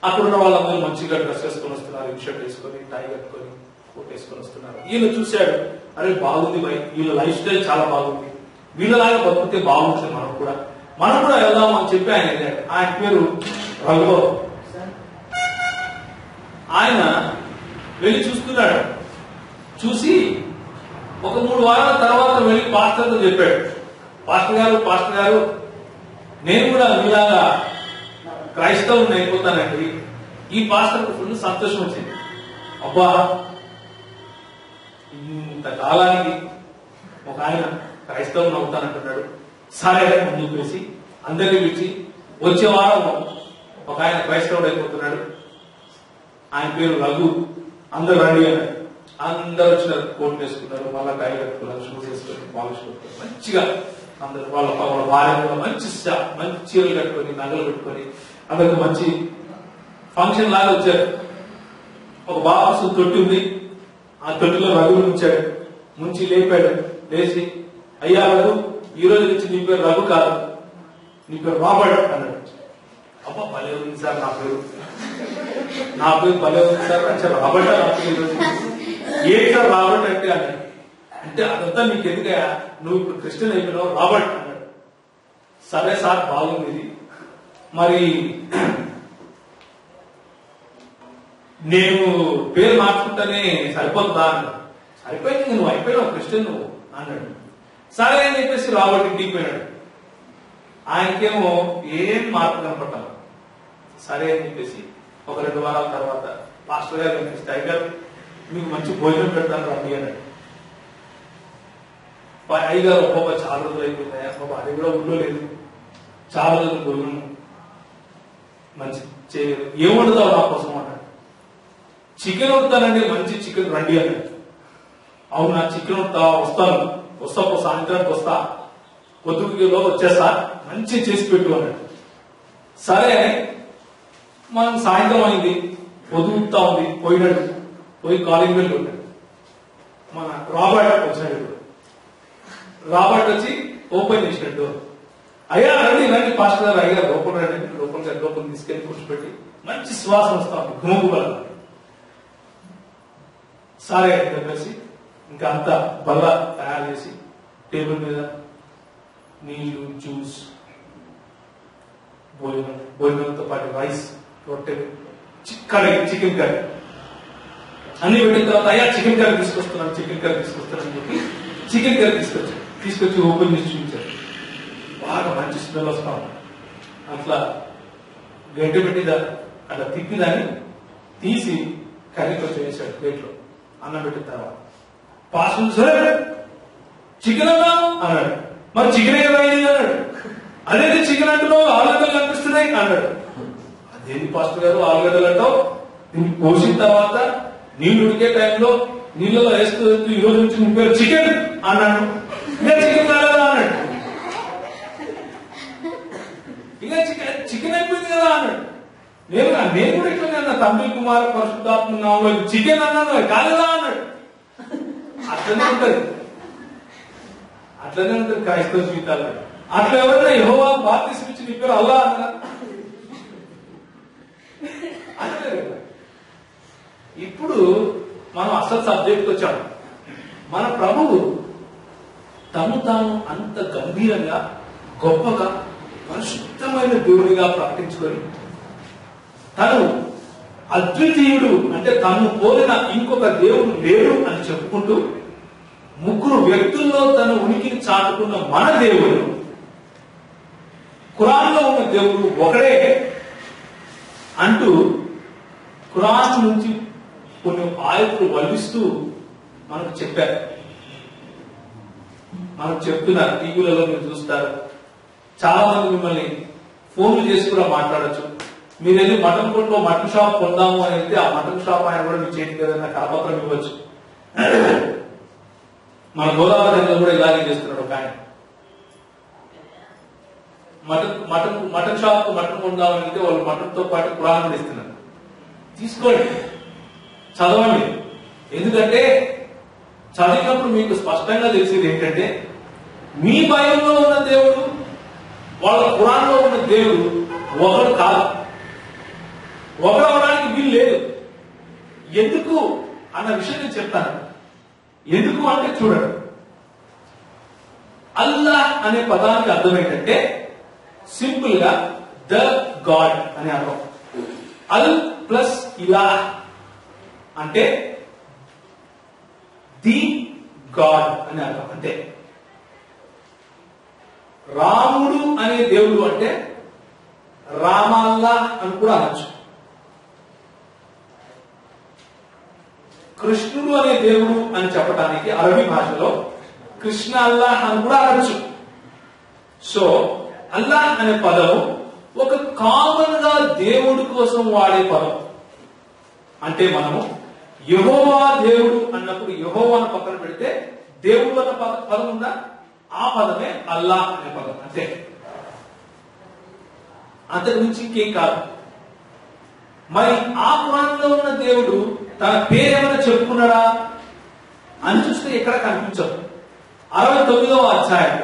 అక్కడున్న వాళ్ళందరూ మంచిగా డ్రెస్ వేసుకొని వస్తున్నారు, ఇన్షర్ట్ వేసుకొని, టై కట్టుకొని, కోట్ వేసుకొని వస్తున్నారు. ఈయన చూశాడు, అరే బాగుంది భయ్, వీళ్ళ లైఫ్ స్టైల్ చాలా బాగుంది, వీళ్ళలాగా బతుకుతే బాగుంటుంది, మనం కూడా వెళ్దాం అని చెప్పి ఆయన వెళ్ళాడు. ఆయన పేరు రఘు. ఆయన వెళ్ళి చూస్తున్నాడు. చూసి ఒక 3 వారాల తర్వాత వెళ్ళి పాస్టర్తో చెప్పాడు, పాస్టర్ గారు నేను కూడా మీలాగా క్రైస్తవుని అయిపోతానండి. ఈ పాస్టర్కు ఫుల్ సంతోషం వచ్చింది. అబ్బా, ఇంత కాలానికి ఒక ఆయన క్రైస్తవుని అవుతానంటున్నాడు. సరే ముందుకు వేసి అందరినీ పిలిచి, వచ్చే వారం ఒక ఆయన క్రైస్తవుడు అయిపోతున్నాడు, ఆయన పేరు రఘు, అందరూ రండి అన్నాడు. అందరూ వచ్చినారు, కోట్ వేసుకున్నారు, మళ్ళా టై కట్టుకున్నారు, షూస్ వేసుకొని, పాలిష్ కొట్టుకొని మంచిగా అందరు వాళ్ళ భార్య కూడా మంచి చీరలు కట్టుకొని, నగలు పెట్టుకొని అందరికి మంచి ఫంక్షన్ లాగా వచ్చారు. ఒక బాక్స్ తొట్టి ఉంది, ఆ తొట్టిలో రఘుని ఉంచాడు, ముంచి లేపాడు. లేచి, అయ్యా రఘు, ఈ రోజు నుంచి నీ పేరు రఘు కాదు, నీ పేరు రాబర్ట్ అన్నాడు. అబ్బా భలే ఉంది సార్, నా పేరు భలే ఉంది సార్. అంటే రాబర్ట్ నా పేరు ఏంటి సార్ రాబర్ట్ అంటే అన్నాడు. అంటే అదంతా నీకు ఎందుకయా, నువ్వు ఇప్పుడు క్రిస్టియన్ అయిపోయినావు, రాబర్ట్ అన్నాడు. సరే సార్ బాగుంది, మరి నేను పేరు మార్చుకుంటానే సరిపోతుందా అన్నాడు. సరిపోయింది, నువ్వు అయిపోయినావు క్రిస్టియన్ నువ్వు అన్నాడు. సరే అని చెప్పేసి రాబర్ట్ ఇంటికి పోయినాడు. ఆయనకేమో ఏం మార్పు కనపడ్డాను. సరే అని చెప్పేసి ఒక 2 వారాల తర్వాత పాస్టర్ గారు టైగర్ మీకు మంచి భోజనం పెడతాను రండి అన్నాడు. అయ్యగారు ఒక్కొక్క చాలా రోజులు అయిపోయింది, అది కూడా ఊళ్ళో లేదు, చాలా రోజులు భోజనం మంచిది చేయలేదు. ఏం వండుతావు నా కోసం అన్నాడు. చికెన్ వండుతానండి, మంచి చికెన్ రండి అన్నాడు. అవునా, చికెన్ వస్తాను, వస్తా సాయంత్రానికి వస్తా, పొద్దులో వచ్చేస్తా, మంచి చేసి పెట్టు అన్నాడు. సరే అని మనం సాయంత్రం అయింది, పొద్దుతా ఉంది, పోయినాడు. పోయి కాలింగ్ బెల్ కొట్టాడు. మన రాబర్ట్ వచ్చినాడు. రాబర్ట్ వచ్చి ఓపెన్ చేసినట్టు, అయ్యా రండి రండి పాస్టర్ గారు, అయ్యా లోపల రండి, లోపల తీసుకెళ్లి కూర్చోబెట్టి మంచి శ్వాస వస్తా ఉంది, గుమగుమల. సరే కలిసి ఇంకా అంతా బల్ల తయారు చేసి టేబుల్ మీద నీళ్లు, జ్యూస్, భోజనంతో పాటు రైస్, రొట్టెలు, చికెన్ కర్రీ అన్ని పెట్టిన తర్వాత, అయ్యా చికెన్ కర్రీ తీసుకొస్తానని చెప్పి చికెన్ కర్రీ తీసుకొచ్చి ఓపెన్ చేసి చూపించారు. బాగా మంచి స్మెల్ వస్తా ఉంది. అట్లా గంట పెట్టి అట్లా తిప్పిదాన్ని తీసి కర్రీ కొంచెం వేసాడు ప్లేట్లో. అన్నం పెట్టిన తర్వాత పాస్టర్ సరే చికెన్ అన్నావు అన్నాడు. మరి చికెన్ కదా అన్నాడు. అదేంటి చికెన్ అంటున్నావు, ఆలుగడ్డలు కనిపిస్తున్నాయి అన్నాడు. అదేంటి పాస్టర్ గారు ఆలుగడ్డలు అంటావు, దీన్ని పోసిన తర్వాత నీళ్లు ఉడికే టైంలో నీళ్ళలో వేస్తూ ఈ రోజు నుంచి నీ పేరు చికెన్ అన్నాడు. ఇంకా చికెన్ కాలేదా అన్నాడు. ఇక చికెన్ అయిపోయింది కదా అన్నాడు. నేను కూడా ఇట్లా అన్నా, తండ్రి కుమార పరిశుద్ధాత్మ నామములో చికెన్ అన్నాను, కాలేదా అన్నాడు. అట్లనే ఉంటది క్రైస్తవ జీవితాల్లో. అట్లా ఎవరైనా యెహోవా బాప్తిస్మం ఇచ్చి నీ పేరు అల్లా అన్నా అంటే కదా. ఇప్పుడు మనం అసలు సబ్జెక్ట్ వచ్చాము. మన ప్రభువు తను తాను అంత గంభీరంగా గొప్పగా పరిశుద్ధమైన దేవుడిగా ప్రకటించుకొని తను అద్వితీయుడు, అంటే తను పోలిన ఇంకొక దేవుడు లేడు అని చెప్పుకుంటూ ముగ్గురు వ్యక్తుల్లో తన ఉనికిని చాటుకున్న మన దేవుడు, ఖురాన్లో ఉన్న దేవుడు ఒకడే అంటూ ఖురాన్ నుంచి కొన్ని ఆయతులు వల్లిస్తూ మనకు చెప్పారు. మనకు చెప్తున్నారు. టీవీలలో మీరు చూస్తారు. చాలా మంది మిమ్మల్ని ఫోన్లు చేసి కూడా మాట్లాడచ్చు. మీరు వెళ్ళి మటన్ కొట్లో మటన్ షాప్ కొందాము అని వెళ్తే ఆ మటన్ షాప్ ఆయన కూడా మీ చేతికి ఏదైనా కరపత్రం ఇవ్వచ్చు. మన గోదావరి దగ్గర కూడా ఇలాగే చేస్తున్నాడు ఒక ఆయన. మటన్ షాప్ మటన్ కొందామని వెళ్తే వాళ్ళు మటన్ తో పాటు ఖురాన్ కూడా ఇస్తున్నారు. తీసుకోండి, చదవండి. ఎందుకంటే చదివినప్పుడు మీకు స్పష్టంగా తెలిసేది ఏంటంటే మీ బైబిల్లో ఉన్న దేవుడు వాళ్ళ ఖురాన్లో ఉన్న దేవుడు ఒకడు కాదు, ఒకడవడానికి వీలు లేదు. ఎందుకు అన్న విషయం నేను చెప్తాను. ఎందుకు అంటే చూడండి, అల్లాహ్ అనే పదానికి అర్థం ఏంటంటే సింపుల్ గా ద గాడ్ అనే అర్థం. అల్ ప్లస్ ఇలాహ్ అంటే ది గాడ్ అనే అర్థం. అంటే రాముడు అనే దేవుడు అంటే రామల్లాహ్ అని కూడా అనొచ్చు. కృష్ణుడు అనే దేవుడు అని చెప్పడానికి అరబీ భాషలో కృష్ణ అల్లాహ్ అని కూడా అనొచ్చు. సో అల్లాహ్ అనే పదము ఒక కామన్ గా దేవుడి కోసం వాడే పదం. అంటే మనము యెహోవా దేవుడు అన్నప్పుడు యెహోవాను పక్కన పెడితే దేవుడు అన్న పదం ఉందా, ఆ పదమే అల్లాహ్ అనే పదం. అంతే, అంతకు మించి ఇంకేం కాదు. మరి ఆ ఖురాన్లో ఉన్న దేవుడు తన పేరేమైనా చెప్పుకున్నాడా అని చూస్తే ఎక్కడ కనిపించదు. 69వ అధ్యాయం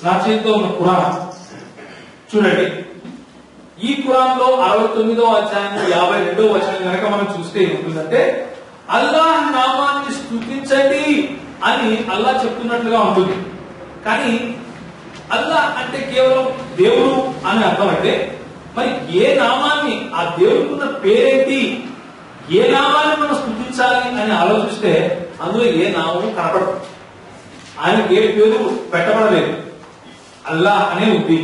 నా చేతిలో ఉన్న ఖురాన్ చూడండి. ఈ ఖురాన్లో 69వ అధ్యాయం 52వ వచనం కనుక మనం చూస్తే ఏముంటుందంటే అల్లాహ్ నామాన్ని స్తుతించండి అని అల్లాహ్ చెప్తున్నట్లుగా ఉంటుంది. కానీ అల్లాహ్ అంటే కేవలం దేవుడు అని అర్థం. అయితే మరి ఏ నామాన్ని, ఆ దేవుడుకున్న పేరేంటి, ఏ నామాన్ని మనం స్తుతించాలి అని ఆలోచిస్తే అందులో ఏ నామము కనపడదు. ఆయనకి ఏ పేరు పెట్టబడలేదు, అల్లాహ్ అనే ఉంది.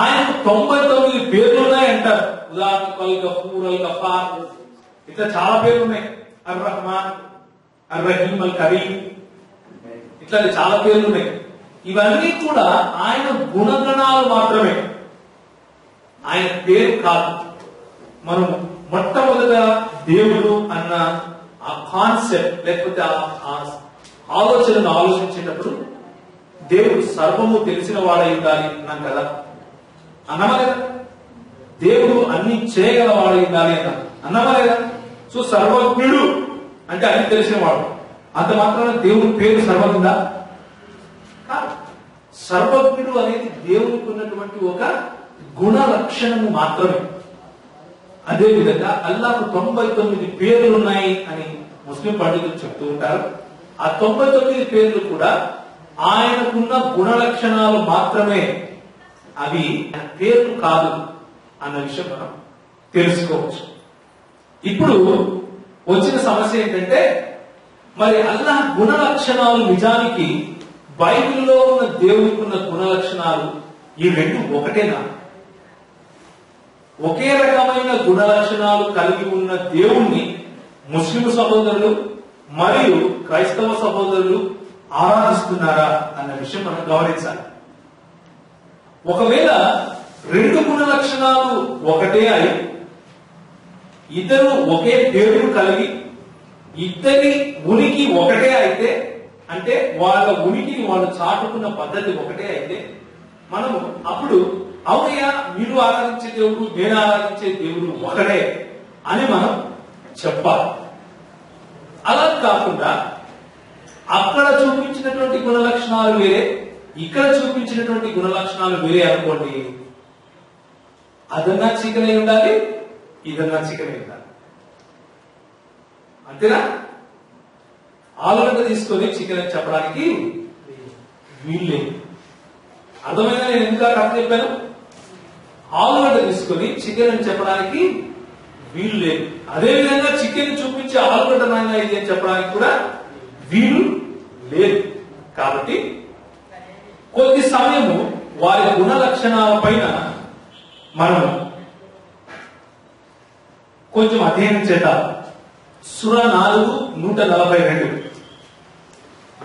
ఆయనకు 99 పేర్లు ఉన్నాయంటారు. ఉదాహరణకు అల్ గఫూర్, అల్ గఫార్, ఇట్లా చాలా పేర్లు ఉన్నాయి. అర్ రహమాన్, అర్ రహీం, అల్ కరీం, ఇట్లా చాలా పేర్లు ఉన్నాయి. ఇవన్నీ కూడా ఆయన గుణగణాలు మాత్రమే. ఆయన పేరు కాదు. మనం మొట్టమొదట దేవుడు అన్న ఆ కాన్సెప్ట్ లేకపోతే ఆ ఆలోచనను ఆలోచించేటప్పుడు దేవుడు సర్వము తెలిసిన వాడై ఉండాలి అన్నాం కదా, అన్నమా లేదా? దేవుడు అన్ని చేయగల వాడై ఉండాలి అన్నమా లేదా? సో సర్వజ్ఞుడు అంటే అన్ని తెలిసిన వాడు. అంత మాత్రాన దేవుడి పేరు సర్వజ్ఞుడా? సర్వజ్ఞుడు అనేది దేవునికి ఉన్నటువంటి ఒక గుణ లక్షణము మాత్రమే. అదే విధంగా అల్లాహకు 99 పేర్లు ఉన్నాయి అని ముస్లిం పండితులు చెప్తూ ఉంటారు. ఆ 99 పేర్లు కూడా ఆయనకున్న గుణ లక్షణాలు మాత్రమే, అవి పేర్లు కాదు అన్న విషయం మనం తెలుసుకోవచ్చు. ఇప్పుడు వచ్చిన సమస్య ఏంటంటే, మరి అల్లాహ్ గుణ లక్షణాలు నిజానికి బైబిల్లో ఉన్న దేవునికి ఉన్న గుణ లక్షణాలు ఈ రెండు ఒకటేనా? ఒకే రకమైన గుణ లక్షణాలు కలిగి ఉన్న దేవుణ్ణి ముస్లిం సహోదరులు మరియు క్రైస్తవ సహోదరులు ఆరాధిస్తున్నారా అన్న విషయం మనం గమనించాలి. ఒకవేళ రెండు గుణ లక్షణాలు ఒకటే అయి ఇద్దరు ఒకే పేరు కలిగి ఇద్దరి ఉనికి ఒకటే అయితే, అంటే వాళ్ళ ఉనికిని వాళ్ళు చాటుకున్న పద్ధతి ఒకటే అయితే, మనము అప్పుడు అవునయ్యా మీరు ఆరాధించే దేవుడు నేను ఆరాధించే దేవుడు ఒకటే అని మనం చెప్పాలి. అలా కాకుండా అక్కడ చూపించినటువంటి గుణ లక్షణాలు వేరే, ఇక్కడ చూపించినటువంటి గుణ లక్షణాలు వేరే అనుకోండి, అదన్నా చికెన్ ఉండాలి, ఇదన్నా చికెన్ ఉండాలి. అంతేనా? ఆలుగడ్డ తీసుకొని చికెన్ అని చెప్పడానికి వీల్లేదు. అర్థమైనా నేను ఎందుకు అర్థం చెప్పాను? ఆలుగడ్డ తీసుకొని చికెన్ అని చెప్పడానికి వీలు లేదు. అదేవిధంగా చికెన్ చూపించి ఆలుగడ్డ నాయన ఇది అని చెప్పడానికి కూడా వీలు లేదు. కాబట్టి కొద్ది సమయము వారి గుణ లక్షణాల పైన మనం కొంచెం అధ్యయనం చేద్దాం. సూరా 4:142.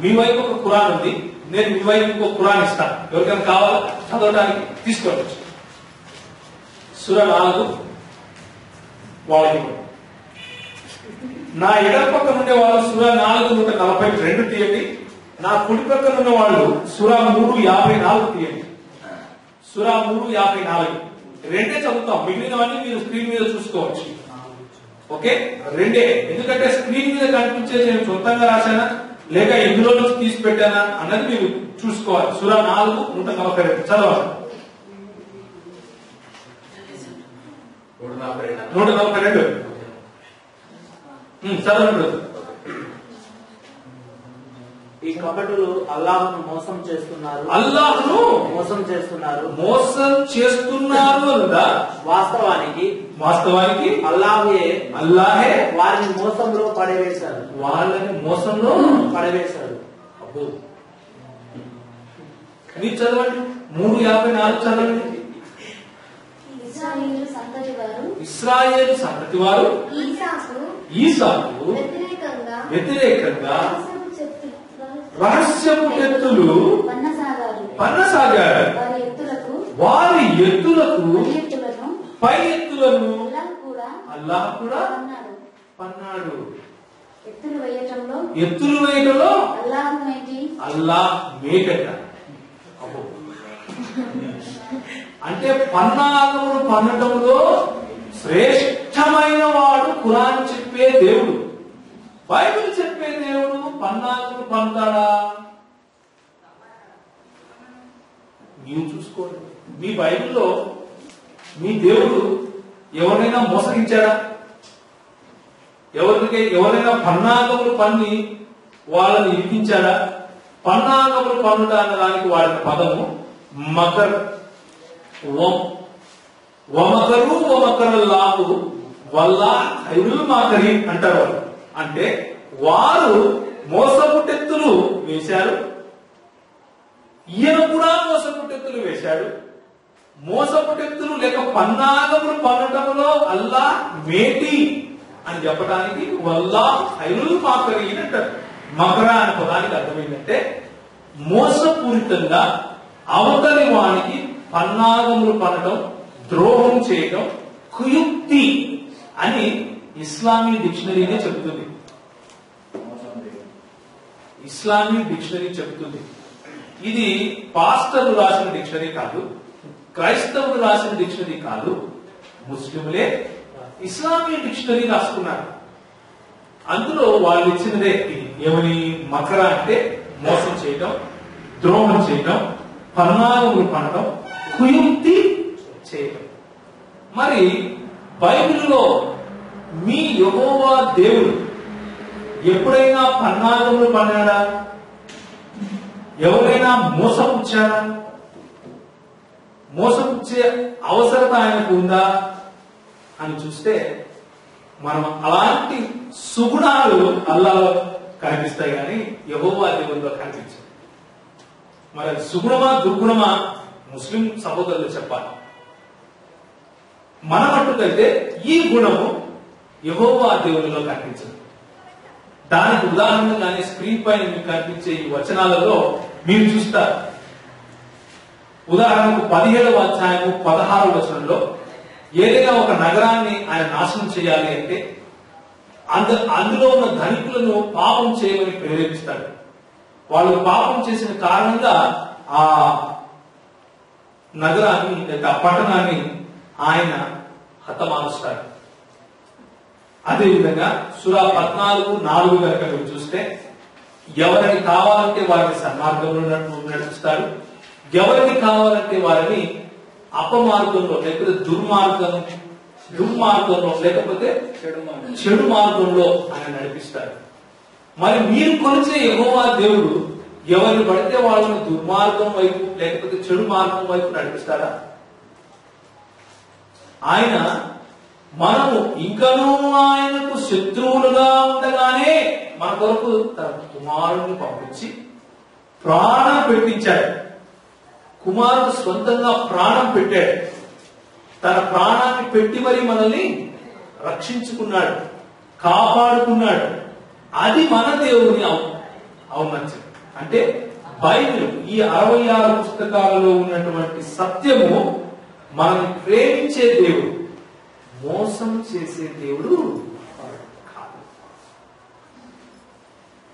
మీ వైపు ఒక ఖురాన్ ఉంది, నేను మీ వైపు ఇంకో ఖురాన్ ఇస్తాను. ఎవరికైనా కావాలా చదవడానికి తీసుకోవచ్చు. సూరా 4 వాళ్ళకి నా ఎడమ పక్కన ఉండే వాళ్ళు సూరా 4:142 తీయండి. నా కుడి పక్కన ఉన్న వాళ్ళు సూరా 3:54 తీయండి. సూరా 3:54 రెండే చదువుతాం, మిగిలినవన్నీ మీరు స్క్రీన్ మీద చూసుకోవచ్చు. ఓకే, రెండే. ఎందుకంటే స్క్రీన్ మీద కనిపించేది నేను సొంతంగా రాశానా లేక ఎందులో నుంచి తీసి పెట్టానా అన్నది మీరు చూసుకోవాలి. సూరా 4:142 చదవాలి. 142 చదవండి. ఈ కపటులు అల్లాహ్ను మోసం చేస్తున్నారు, అల్లాహ్ను మోసం చేస్తున్నారు, మోసం చేస్తున్నారు అన్నదా? వాస్తవానికి అల్లాహే వారిని మోసంలో పడవేశారు, వాళ్ళని మోసంలో పడవేశారు. అబ్బో, మీరు చదవండి 3:54 చదవండి. ఇశ్రాయేలు సంతతి వారు ఈసాకు వ్యతిరేకంగా రహస్యపు ఎత్తులు పన్నసాగారు. వారి ఎత్తులకు పై ఎత్తులను అల్లాహ్ కూడా పన్నాడు. ఎత్తులు వేయటంలో అల్లాహ్ మేకట. అంటే పన్నాగములు పన్నటంలో శ్రేష్టమైన వాడు ఖురాన్ చెప్పే దేవుడు. బైబిల్ చెప్పే దేవుడు పన్నాగములు పన్నుతాడా? నీవు చూసుకోండి. మీ బైబిల్లో మీ దేవుడు ఎవరైనా మోసగించాడా? ఎవరైనా పన్నాగములు పన్ని వాళ్ళని ఇరికించాడా? పన్నాగములు పన్నుట అన్న దానికి వాడిన పదము మకర్. వమకరు వమకరల్లాహు వల్లాహ్ ఖైరుల్ మాకరీన్ అంటారు వాళ్ళు. అంటే వారు మోసపుటెత్తులు వేశారు, ఈయన కూడా మోసపుటెత్తులు వేశాడు. మోసపుటెత్తులు లేక పన్నాగములు పన్నటంలో అల్లాహ్ మేటి అని చెప్పడానికి వల్లాహ్ ఖైరుల్ మాకరీన్ అంటారు. మకరా అనే పదానికి అర్థం ఏంటంటే మోసపూరితంగా అవతలి వానికి పన్నాగములు పనటం ద్రోహం చేయటం కుయుక్తి అని ఇస్లామీ డిక్షనరీనే చెబుతుంది. ఇస్లామీ డిక్షనరీ చెబుతుంది. ఇది పాస్టర్లు రాసిన డిక్షనరీ కాదు, క్రైస్తవులు రాసిన డిక్షనరీ కాదు, ముస్లింలే ఇస్లామీ డిక్షనరీ రాసుకున్నారు. అందులో వాళ్ళు ఇచ్చినదే ఇది. ఏమని? మకర అంటే మోసం చేయటం, ద్రోహం చేయటం, పన్నాగములు పడటం, కుయుక్తి చేయటం. మరి బైబిల్లో మీ యెహోవా దేవుడు ఎప్పుడైనా పన్నాగములు పన్నాడా? ఎవరైనా మోసపుచ్చాడా? మోసపుచ్చే అవసరత ఆయనకు ఉందా అని చూస్తే మనం అలాంటి సుగుణాలు అల్లాహ్లో కనిపిస్తాయి కానీ యెహోవా దేవునిలో కనిపించవు. మరి అది సుగుణమా దుర్గుణమా ముస్లిం సహోదరులు చెప్పాలి. మన మట్టుకైతే ఈ గుణము యెహోవా దేవునిలో కనిపించదు. దానికి ఉదాహరణగానే స్క్రీన్ పైన మీకు కనిపించే ఈ వచనాలలో మీరు చూస్తారు. ఉదాహరణకు 17వ అధ్యాయము 16వ వచనంలో ఏదైనా ఒక నగరాన్ని ఆయన నాశనం చేయాలి అంటే అందులో ఉన్న ధనికులను పాపం చేయమని ప్రేరేపిస్తాడు. వాళ్ళు పాపం చేసిన కారణంగా ఆ నగరాన్ని లేదా పట్టణాన్ని ఆయన హతమారుస్తాడు. అదేవిధంగా సూరా 14:4 కనుక మీరు చూస్తే ఎవరిని కావాలంటే వారిని సన్మార్గంలో నడిపిస్తాడు, ఎవరిని కావాలంటే వారిని అపమార్గంలో లేకపోతే దుర్మార్గంలో లేకపోతే చెడు మార్గంలో ఆయన నడిపిస్తాడు. మరి మీరు కొలిచే యెహోవా దేవుడు ఎవరిని పడితే వాళ్ళని దుర్మార్గం వైపు లేకపోతే చెడు మార్గం వైపు నడిపిస్తాడా? ఆయన మనము ఇంకనూ ఆయనకు శత్రువులుగా ఉండగానే మన కొరకు తన కుమారుడిని పంపించి ప్రాణం పెట్టించాడు. కుమారుడు స్వంతంగా ప్రాణం పెట్టాడు. తన ప్రాణాన్ని పెట్టి మరి మనల్ని రక్షించుకున్నాడు, కాపాడుకున్నాడు. అది మన దేవుని ఔన్నత్యం. అంటే బైబిల్ ఈ 66 పుస్తకాలలో ఉన్నటువంటి సత్యము మనల్ని ప్రేమించే దేవుడు, మోసం చేసే దేవుడు కాదు.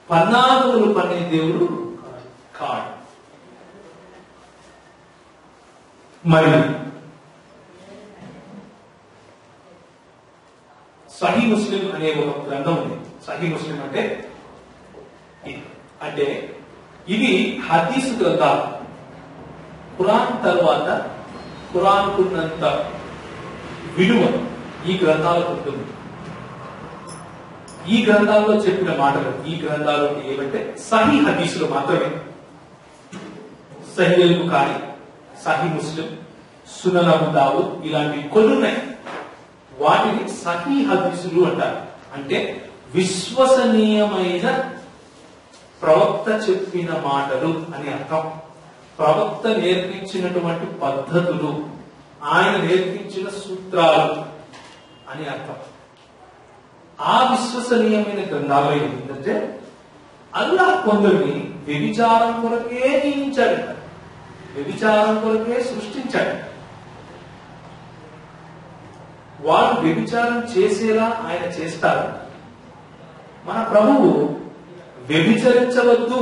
పన్నాగములు పన్నే దేవుడు కాదు. మరి సహీ ముస్లిం అనే ఒక గ్రంథం ఉంది. సహీ ముస్లిం అంటే ఇవి హదీసు గ్రంథాలు. ఖురాన్ తర్వాత ఖురాన్ కున్నంత విలువ ఈ గ్రంథాలకు ఉంటుంది. ఈ గ్రంథాల్లో చెప్పిన మాటలు ఈ గ్రంథాలు ఏమంటే సహీ హదీసులు మాత్రమే. సహీ అల్ బుఖారీ, సహీ ముస్లిం, సునన్ అబూ దావూద్ ఇలాంటివి కొన్ని ఉన్నాయి. వాటిని సహీ హదీసులు అంటారు. అంటే విశ్వసనీయమైన ప్రవక్త చెప్పిన మాటలు అని అర్థం. ప్రవక్త నేర్పించినటువంటి పద్ధతులు, ఆయన నేర్పించిన సూత్రాలు అని అర్థం. ఆ విశ్వసనీయమైన గ్రంథాలు ఏంటంటే అల్లాహ్ కొందరిని వ్యభిచారం కొరకే నియమించాడట, వ్యభిచారం కొరకే సృష్టించాడు. వారు వ్యభిచారం చేసేలా ఆయన చేస్తారు. మన ప్రభువు వ్యభిచరించవద్దు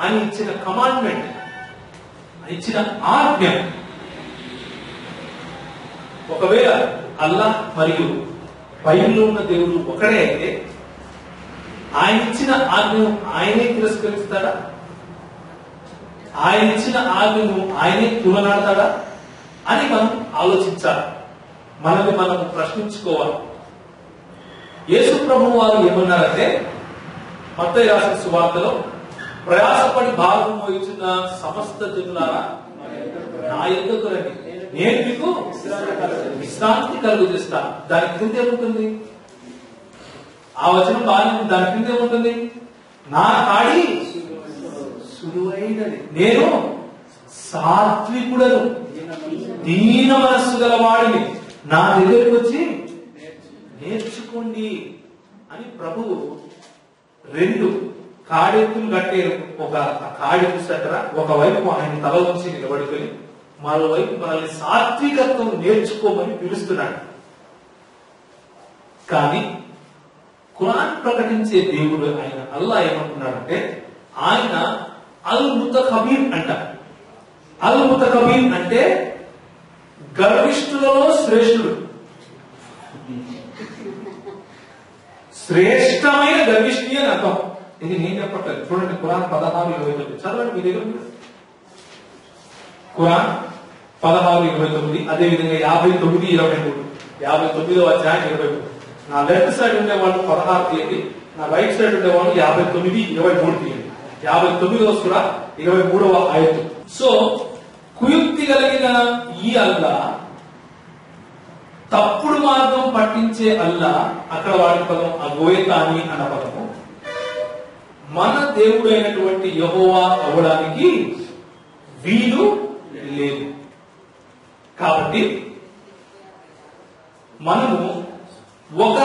అని ఇచ్చిన కమాండ్మెంట్, ఇచ్చిన ఆజ్ఞ. ఒకవేళ అల్లాహ్ మరియు బైబిల్లో ఉన్న దేవుడు ఒకడే అయితే ఆయన ఇచ్చిన ఆజ్ఞను ఆయనే తిరస్కరిస్తాడా? ఆయన ఇచ్చిన ఆజ్ఞను ఆయనే తులనాడతాడా అని మనం ఆలోచించాలి. మనల్ని మనం ప్రశ్నించుకోవాలి. యేసు ప్రభువు వారు ఏమన్నారంటే మత్తయి రాసిన సువార్తలో, ప్రయాసపడి భారం వహించిన సమస్త జనులారా నా యొద్దకు రండి, నేను మీకు విశ్రాంతి కలుగజేస్తాను. దాని క్రింద ఏముంటుంది? ఆ వచనం బాగా దాని క్రింద ఏముంటుంది? నా కాడి సులువైనది, నేను సాత్వికుడను, దీన మనస్సు గలవాడిని, నా దగ్గరికి వచ్చి నేర్చుకోండి అని ప్రభువు 2 కాడెత్తులు కట్టే ఒక కాడి చూసారా, ఒకవైపు ఆయన తల వచ్చి నిలబడుకొని మరోవైపు మనల్ని సాత్వికత్వం నేర్చుకోమని పిలుస్తున్నాడు. కానీ ఖురాన్ ప్రకటించే దేవుడు ఆయన అల్లా ఏమంటున్నాడంటే ఆయన అల్ ముతకబీర్ అంట. అల్ ముతకబీర్ అంటే గర్విష్ఠులలో శ్రేష్ఠుడు, శ్రేష్టమైన గర్విష్ఠి అని అర్థం. ఇది నేను చెప్పట్లేదు, చూడండి ఖురాన్ 16:29 చదవండి మీ దగ్గర. ఖురాన్ 16:29, అదే విధంగా 59:23, 59వ అధ్యాయం 23. నా లెఫ్ట్ సైడ్ ఉండే వాళ్ళు 16 తీయండి, నా రైట్ సైడ్ ఉండే వాళ్ళు 59:23 తీయండి. 59వ సూర 23వ ఆయతు. సో కుయుక్తి కలిగిన ఈ అల్లా, తప్పుడు మార్గం పట్టించే అల్లా, అక్కడ వాడి పదం అగోయతాని అన్న పదము, మన దేవుడైనటువంటి యెహోవా అవ్వడానికి వీలు లేదు. కాబట్టి మనము ఒక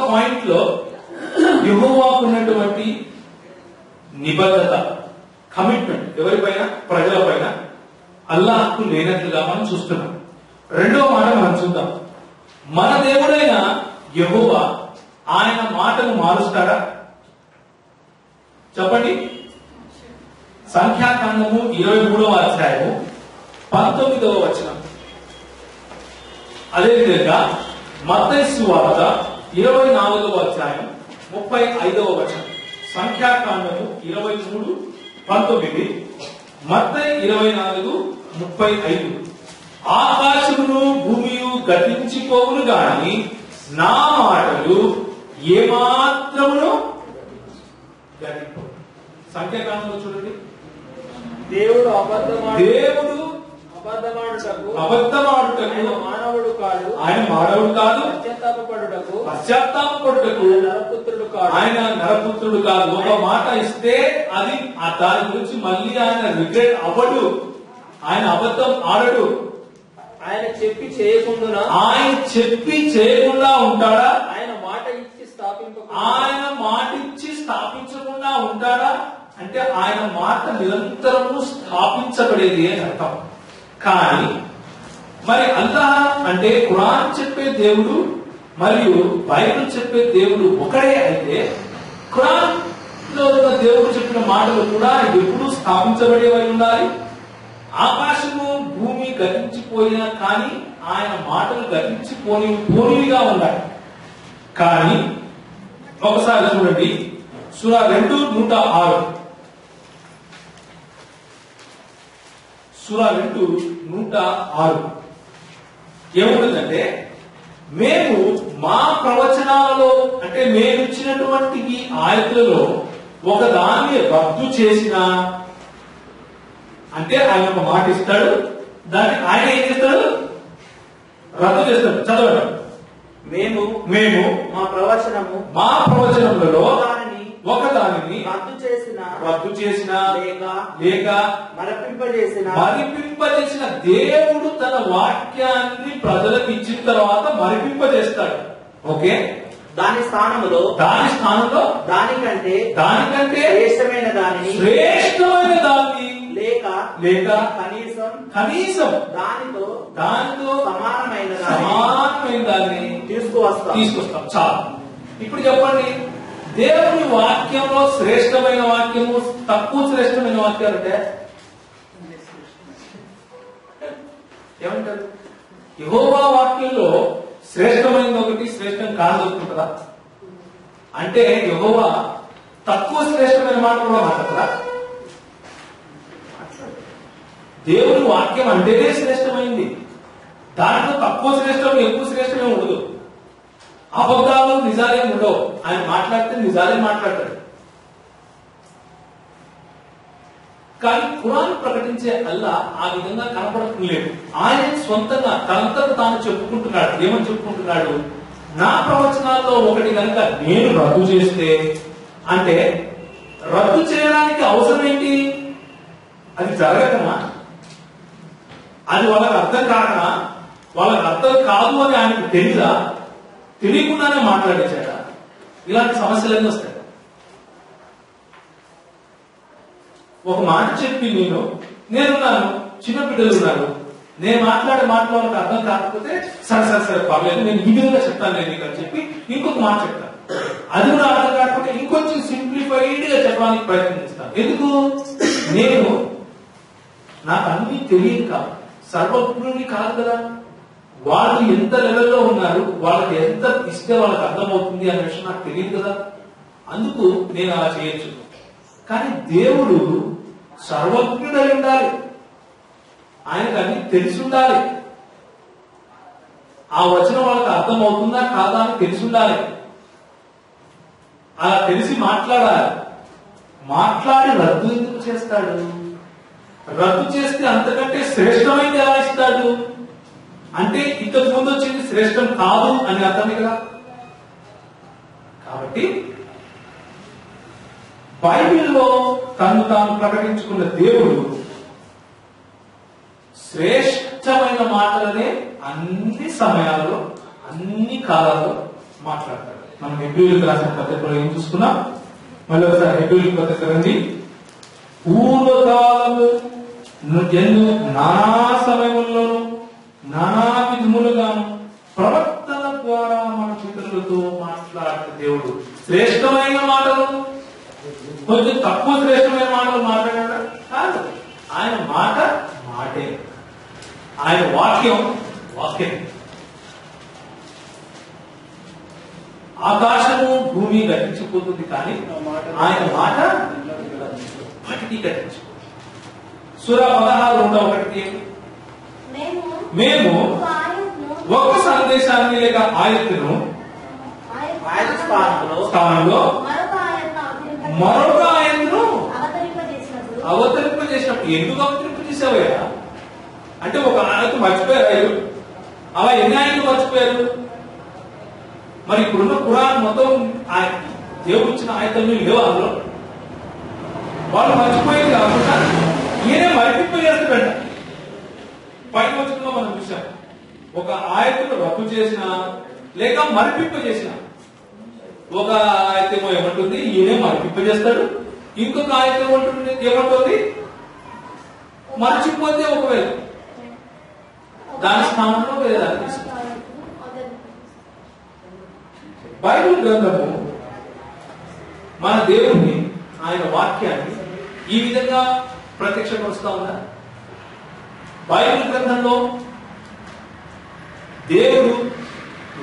పాయింట్ లో యెహోవాకు ఉన్నటువంటి నిబద్ధత, కమిట్మెంట్ ఎవరిపైన? ప్రజలపైన. అల్లాహ్కు లేనట్లుగా మనం చూస్తున్నాం. రెండో మాట మనం చూద్దాం. మన దేవుడైన యెహోవా ఆయన మాటను మారుస్తాడా? చెప్పండి. సంఖ్యాకాండము 23వ అధ్యాయము 19వ వచనం. అదేవిధంగా మత్తయి సువార్త 24వ అధ్యాయం 35వ వచనం. సంఖ్యాకాండము 23:19, మత్తయి 24:35. ఆకాశమును భూమియు గతించిపోవును గాని నా మాటలు ఏమాత్రమును గతింపవు. సంఖ్యాకాండంలో చూడండి, దేవుడు అబద్ధమాడుటకు మానవుడు కాదు, ఆయన మానవుడు కాదు, పశ్చాత్తాపపడుటకు నరపుత్రుడు కాదు, ఆయన నరపుత్రుడు కాదు. ఒక మాట ఇస్తే అది దాని గురించి మళ్ళీ ఆయన రిగ్రెట్ అవ్వడు, ఆయన అబద్ధం ఆడడు. ఆయన చెప్పి చేయకుండా ఉంటాడా? ఆయన మాట ఇచ్చి స్థాపించకుండా ఉంటాడా? అంటే ఆయన మాట నిరంతరము స్థాపించబడేది అని అర్థం. కానీ మరి అల్లాహ్ అంటే ఖురాన్ చెప్పే దేవుడు మరియు బైబిల్ చెప్పే దేవుడు ఒకడే అయితే, ఖురాన్ లో ఉన్న దేవుడు చెప్పిన మాటలు కూడా ఎప్పుడు స్థాపించబడేవై ఉండాలి. ఆకాశము భూమి గతించిపోయినా కానీ ఆయన మాటలు గతించిపోనివిగా ఉండాలి. కానీ ఒకసారి చూడండి, సూర 2:106. సూర 2:106 ఏముంటుందంటే, మేము మా ప్రవచనాలలో అంటే మేము ఇచ్చినటువంటి ఈ ఆయతులలో ఒకదాన్ని రద్దు చేసినా, అంటే ఆయన ఒక మాట ఇస్తాడు, దాన్ని ఆయన ఏం చేస్తాడు? రద్దు చేస్తాడు. చదవండి. మేము మా ప్రవచనములలో ఒకదానిని రద్దు చేసిన లేక మరిపింపజేసిన దేవుడు తన వాక్యాన్ని ప్రజలకు ఇచ్చిన తర్వాత మరిపింపజేస్తాడు. ఓకే, దాని స్థానంలో దానికంటే శ్రేష్టమైన దానిని లేక కనీసం దానితో సమానమైన దాన్ని తీసుకొస్తాం. చాలు. ఇప్పుడు చెప్పండి, దేవుని వాక్యంలో శ్రేష్టమైన వాక్యము, తక్కువ శ్రేష్టమైన వాక్యాలు అంటే ఏమంటారు? యెహోవా వాక్యంలో శ్రేష్టమైనది ఒకటి, శ్రేష్టం కాదు అనుకుంటారా? అంటే యెహోవా తక్కువ శ్రేష్టమైన మాట కూడా మాట్లాడతారా? దేవుని వాక్యం అంటేనే శ్రేష్టమైంది. దాంట్లో తక్కువ శ్రేష్టం ఎక్కువ శ్రేష్టమే ఉండదు. అబద్ధాలు నిజాలే ఉండవు. ఆయన మాట్లాడితే నిజాలే మాట్లాడతాడు. కానీ ఖురాన్ ప్రకటించే అల్లా ఆ విధంగా కనపడలేదు. ఆయన సొంతంగా తనంతకు తాను చెప్పుకుంటున్నాడు. ఏమని చెప్పుకుంటున్నాడు? నా ప్రవచనాల్లో ఒకటి కనుక నేను రద్దు చేస్తే, అంటే రద్దు చేయడానికి అవసరం ఏంటి? అది జరగకనా? అది వాళ్ళకి అర్థం కాకనా? వాళ్ళకి అర్థం కాదు అని ఆయనకు తెలీదా? తెలియకుండానే మాట్లాడేశాడా? ఇలాంటి సమస్యలన్నీ వస్తాయి. ఒక మాట చెప్పి నేనున్నాను, చిన్న బిడ్డలు ఉన్నారు. నేను మాట్లాడే మాటలు వాళ్ళకి అర్థం కాకపోతే సరే సరే సరే పర్లేదు నేను ఈ విధంగా చెప్తాను నేను నీకు అని చెప్పి ఇంకొక మాట చెప్తాను. అది కూడా అర్థం కాకపోతే ఇంకొంచెం సింప్లిఫైడ్ గా చెప్పడానికి ప్రయత్నిస్తాను. ఎందుకు? నేను నాకు అన్ని తెలియదు కాదు, సర్వజ్ఞుని కాదు కదా. వాళ్ళు ఎంత లెవెల్లో ఉన్నారు, వాళ్ళకి ఎంత ఇస్తే వాళ్ళకి అర్థమవుతుంది అనే విషయం నాకు తెలియదు కదా. అందుకు నేను అలా చేయొచ్చు. కానీ దేవుడు సర్వజ్ఞుడై ఉండాలి, ఆయనకు అన్ని తెలిసి ఉండాలి. ఆ వచనం వాళ్ళకి అర్థం అవుతుందా కాదా అని తెలిసి ఉండాలి. అలా తెలిసి మాట్లాడాలి. మాట్లాడి రద్దు ఎందుకు చేస్తాడు? రద్దు చేస్తే అంతకంటే శ్రేష్టమైంది ఎలా ఇస్తాడు అంటే ఇంతకు ముందు వచ్చింది శ్రేష్టం కాదు అని అర్థమే కదా. కాబట్టి బైబిల్లో తను తాను ప్రకటించుకున్న దేవుడు శ్రేష్టమైన మాటలనే అన్ని సమయాల్లో అన్ని కాలాల్లో మాట్లాడతాడు. మనం హెబ్రీయులకు రాసిన పత్రికలో ఏం చూసుకున్నాం? మళ్ళీ ఒకసారి హెబ్రీయుల పత్రిక రండి. పూర్వకాలము నానా సమయముల్లోనూ నానా విధములుగాను ప్రవక్తల ద్వారా మన పితరులతో మాట్లాడే దేవుడు శ్రేష్టమైన మాటలు, కొంచెం తక్కువ శ్రేష్టమైన మాటలు మాట్లాడాడు కాదు. ఆయన మాట మాటే, ఆయన వాక్యం వాక్యం. ఆకాశము భూమి గతించిపోతుంది కానీ ఆయన మాట వాటికి గతించిపోతుంది. సూర 16:1 మేము ఒక సందేశాన్ని లేక ఆయత్తును స్థానంలో మరొక ఆయత్తును అవతరింపజేసినప్పుడు ఎందుకు అవతరింపజేసావయ్యా అంటే ఒక ఆయత మర్చిపోయారు. అలా ఎన్ని ఆయనలు మర్చిపోయారు? మరి ఇప్పుడున్న ఖురాన్ మొత్తం దేవుడు ఇచ్చిన ఆయతలు లేవు అందులో. వాళ్ళు మర్చిపోయేది కాకుండా ఈయనే మరిపింపజేస్తాడంట. పైన వచ్చిన మనం చూసాం, ఒక ఆయతను రద్దు చేసిన లేక మరిపింపజేసిన. ఒక ఆయతేమో ఏమంటుంది ఈయనే మరిపింపజేస్తాడు, ఇంకొక ఆయత ఏమంటుంది మర్చిపోతే ఒకవేళ దాని స్థానంలో వేరే దాన్ని తీసుకుంటాం. బైబిల్ గ్రంథము మన దేవుణ్ణి ఆయన వాక్యాన్ని ఈ విధంగా ప్రత్యక్షపరుస్తా ఉందా? బైబిల్ గ్రంథంలో దేవుడు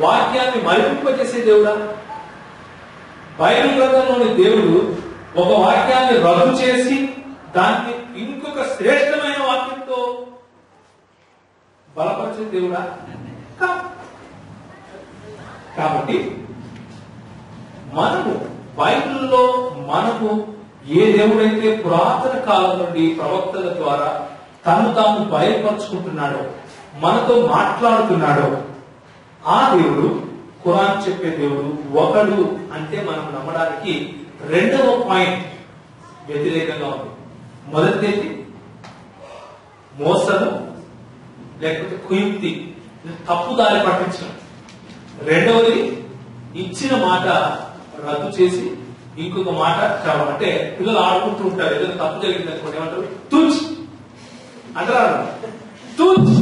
వాక్యాన్ని మరిపింపజేసే దేవుడా? బైబిల్ గ్రంథంలోని దేవుడు ఒక వాక్యాన్ని రద్దు చేసి దాన్ని ఇంకొక శ్రేష్టమైన వాక్యంతో బలపరిచే దేవుడా? కాబట్టి మనము బైబిల్లో మనకు ఏ దేవుడైతే పురాతన కాలం నుండి ప్రవక్తల ద్వారా తను తాను బయలుపరుచుకుంటున్నాడో, మనతో మాట్లాడుతున్నాడో ఆ దేవుడు ఖురాన్ చెప్పే దేవుడు ఒకడు అంటే మనం నమ్మడానికి రెండవ పాయింట్ వ్యతిరేకంగా ఉంది. మొదటిది మోసము లేకపోతే కుయుక్తి, తప్పుదారి పట్టించడం. రెండవది ఇచ్చిన మాట రద్దు చేసి ఇంకొక మాట చెప్పడం. అంటే పిల్లలు ఆడుకుంటూ ఉంటారు, ఏదైనా తప్పు జరిగింది అనుకోండి ఏమంటారు తూచ్ అంటారు, తూచ్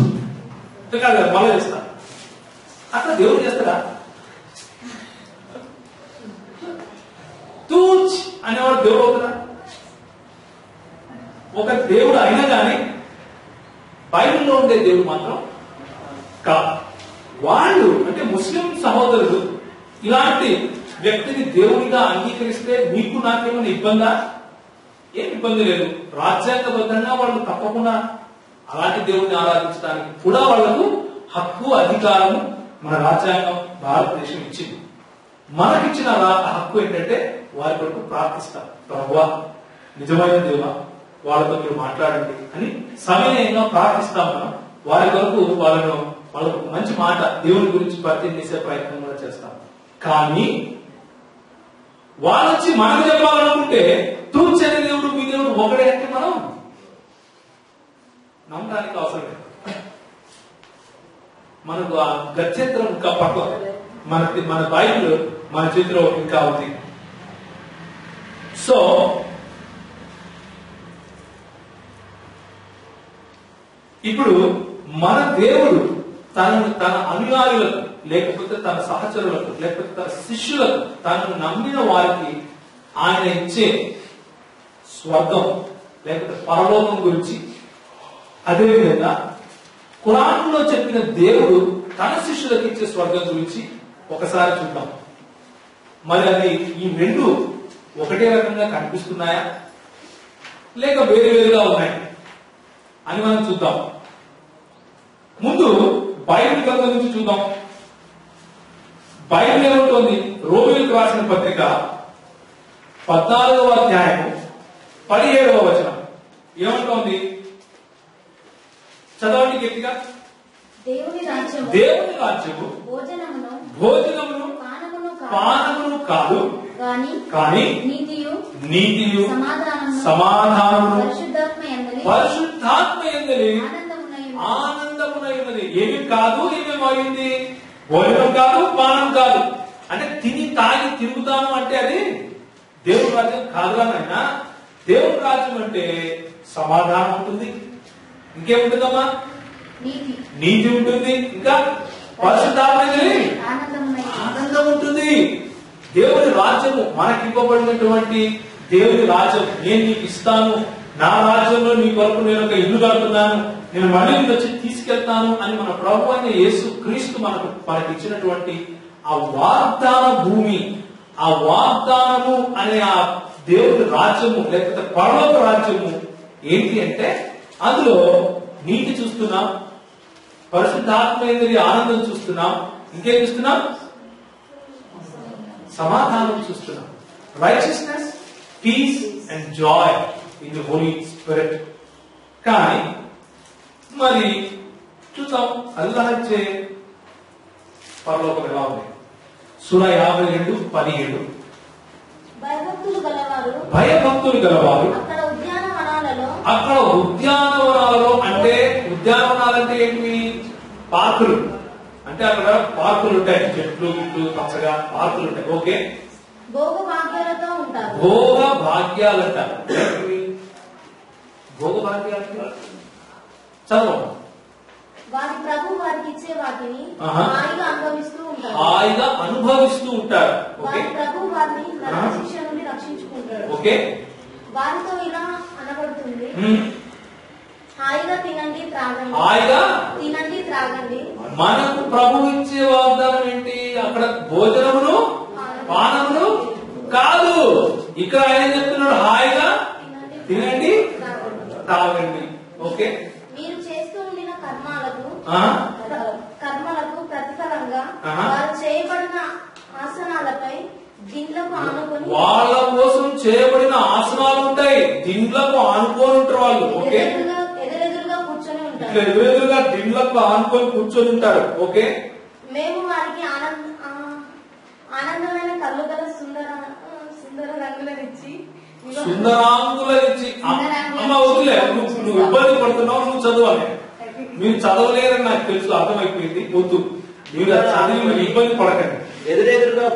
కాదు మళ్ళీ చేస్తా. అట్లా దేవుడు చేస్తారా? తూచ్ అనేవాడు దేవుడు అవుతారా? ఒక దేవుడు అయినా కానీ బైబిల్లో ఉండే దేవుడు మాత్రం కాదు. వాళ్ళు అంటే ముస్లిం సహోదరులు ఇలాంటి వ్యక్తిని దేవుడిగా అంగీకరిస్తే మీకు నాకేమైనా ఇబ్బందా? ఏం ఇబ్బంది లేదు. రాజ్యాంగబద్ధంగా వాళ్ళు తప్పకుండా అలాంటి దేవుడిని ఆరాధించడానికి కూడా వాళ్లకు హక్కు అధికారము మన రాజ్యాంగం భారతదేశం ఇచ్చింది. మనకిచ్చిన హక్కు ఏంటంటే వారి కొరకు ప్రార్థిస్తాం, ప్రభువా నిజమైన దేవా వాళ్ళతో మీరు మాట్లాడండి అని సమయంగా ప్రార్థిస్తాం. మనం వారి కొరకు వాళ్ళకు మంచి మాట దేవుని గురించి పరిచయం చేసే ప్రయత్నం కూడా చేస్తాం. కానీ వాళ్ళొచ్చి మనకు చెప్పాలనుకుంటే తూర్చని దేవుడు మీ దేవుడు ఒకడే అంటే మనం నమ్మడానికి అవసరం లేదు. మనకు ఆ గత్యంతరం ఇంకా పట్ల మన బైబిల్ మన చేతిలో ఇంకా ఉంది. సో ఇప్పుడు మన దేవుడు తన అనుయాయులకు, లేకపోతే తన సహచరులకు, లేకపోతే తన శిష్యులకు, తనను నమ్మిన వారికి ఆయన ఇచ్చే స్వర్గం లేకపోతే పరలోకం గురించి, అదేవిధంగా ఖురాన్లో చెప్పిన దేవుడు తన శిష్యులకు ఇచ్చే స్వర్గం గురించి ఒకసారి చూద్దాం. మరి అది ఈ రెండు ఒకటే రకంగా కనిపిస్తున్నాయా లేక వేరు వేరుగా ఉన్నాయి అని మనం చూద్దాం. ముందు బైబిల్ గ్రంథం నుంచి చూద్దాం. బైబిల్ ఏమంటోంది? రోమీయులకు రాసిన పత్రిక 14వ అధ్యాయం 17వ వచనం ఏమంటోంది? చదవండి గట్టిగా. దేవుని రాజ్యము భోజనమును పానమును కాదు, కానీ నీతియు సమాధానమును పరిశుద్ధాత్మ యందలి ఆనందమునైనది. ఏమి కాదు, ఏమేమైంది? భోజనం కాదు, పానం కాదు. అంటే తిని తాగి తిరుగుతాను అంటే అది దేవుని రాజ్యం కాదురా నాయనా. దేవుని రాజ్యం అంటే సమాధానం ఉంటుంది, ఇంకేముంటుందమ్మా? నీతి ఉంటుంది, ఇంకా పరిశుద్ధాత్మ ఆనందం ఉంటుంది. దేవుని రాజ్యము మనకి ఇవ్వబడినటువంటి దేవుని రాజ్యం, నేను నీకు ఇస్తాను, నా రాజ్యంలో నీ కొరకు నేను ఒక ఇల్లు కడుతున్నాను, నేను మళ్ళీ వచ్చి తీసుకెళ్తాను అని మన ప్రభు అయిన యేసు క్రీస్తు మనకి ఇచ్చినటువంటి ఆ వాగ్దాన భూమి, ఆ వాగ్దానము అనే ఆ దేవుని రాజ్యము లేకపోతే పరలోక రాజ్యము ఏంటి అంటే అందులో నీతి చూస్తున్నాం, పరిశుద్ధాత్మ ఆనందం చూస్తున్నాం, ఇంకేం చూస్తున్నాం? సమాధానం చూస్తున్నాం. Righteousness, peace and joy in the Holy Spirit. కానీ మరి చూద్దాం అల్లాహ్ ఇచ్చే పరలోకం ఎలా ఉంది. సూరా 52:17 భయభక్తులు గలవారు అక్కడ ఉద్యానవనాలలో, అంటే ఉద్యానవనాలంటే ఏంటి? పార్కులు. అంటే అక్కడ పార్కులు ఉంటాయి, చెట్లు గిట్లు పచ్చగా పార్కులు ఉంటాయి. ఓకే, భోగ భాగ్యాలంట. భోగ భాగ్యాలు చదవ. వారి ప్రభు వారికి ఇచ్చే వాటిని హాయిగా అనుభవిస్తూ ఉంటారు. ఓకే, ప్రభు వారిని నరక శిక్ష నుండి రక్షించుకుంటారు. ఓకే, వారితో ఇలా అనబడుతుంది, హాయిగా తినండి త్రాగండి. మనకు ప్రభు ఇచ్చే వాగ్దానం ఏంటి? అక్కడ భోజనమును పానమును కాదు. ఇక్కడ ఆయన చెప్తున్నాడు హాయిగా తినండి తాగండి. ఓకే, మీరు చేస్తూ ఉండిన కర్మలకు ప్రతిఫలంగా వారు చేయబడిన ఆసనాలపై దిండ్లకు ఆనుకొని, వాళ్ళ కోసం చేయబడిన ఆసనాలు ఉంటాయి, దిండ్లకు ఆనుకొని ఉంటారు వాళ్ళు. ఓకే, ఎదురెదురుగా దిండ్లకు ఆనుకొని కూర్చొని ఉంటారు. ఓకే, మేము వారికి ఆనందమైన కళ్ళు గల సుందర రంగులనిచ్చి అమ్మ వదిలే, నువ్వు ఇబ్బంది పడుతున్నావు, నువ్వు చదవాలి. మీరు చదవలేరని నాకు తెలుసు, అర్థమైపోయింది. వద్దు, మీరు చదివి మీరు ఇబ్బంది పడకండి. ఎదురెదురుగా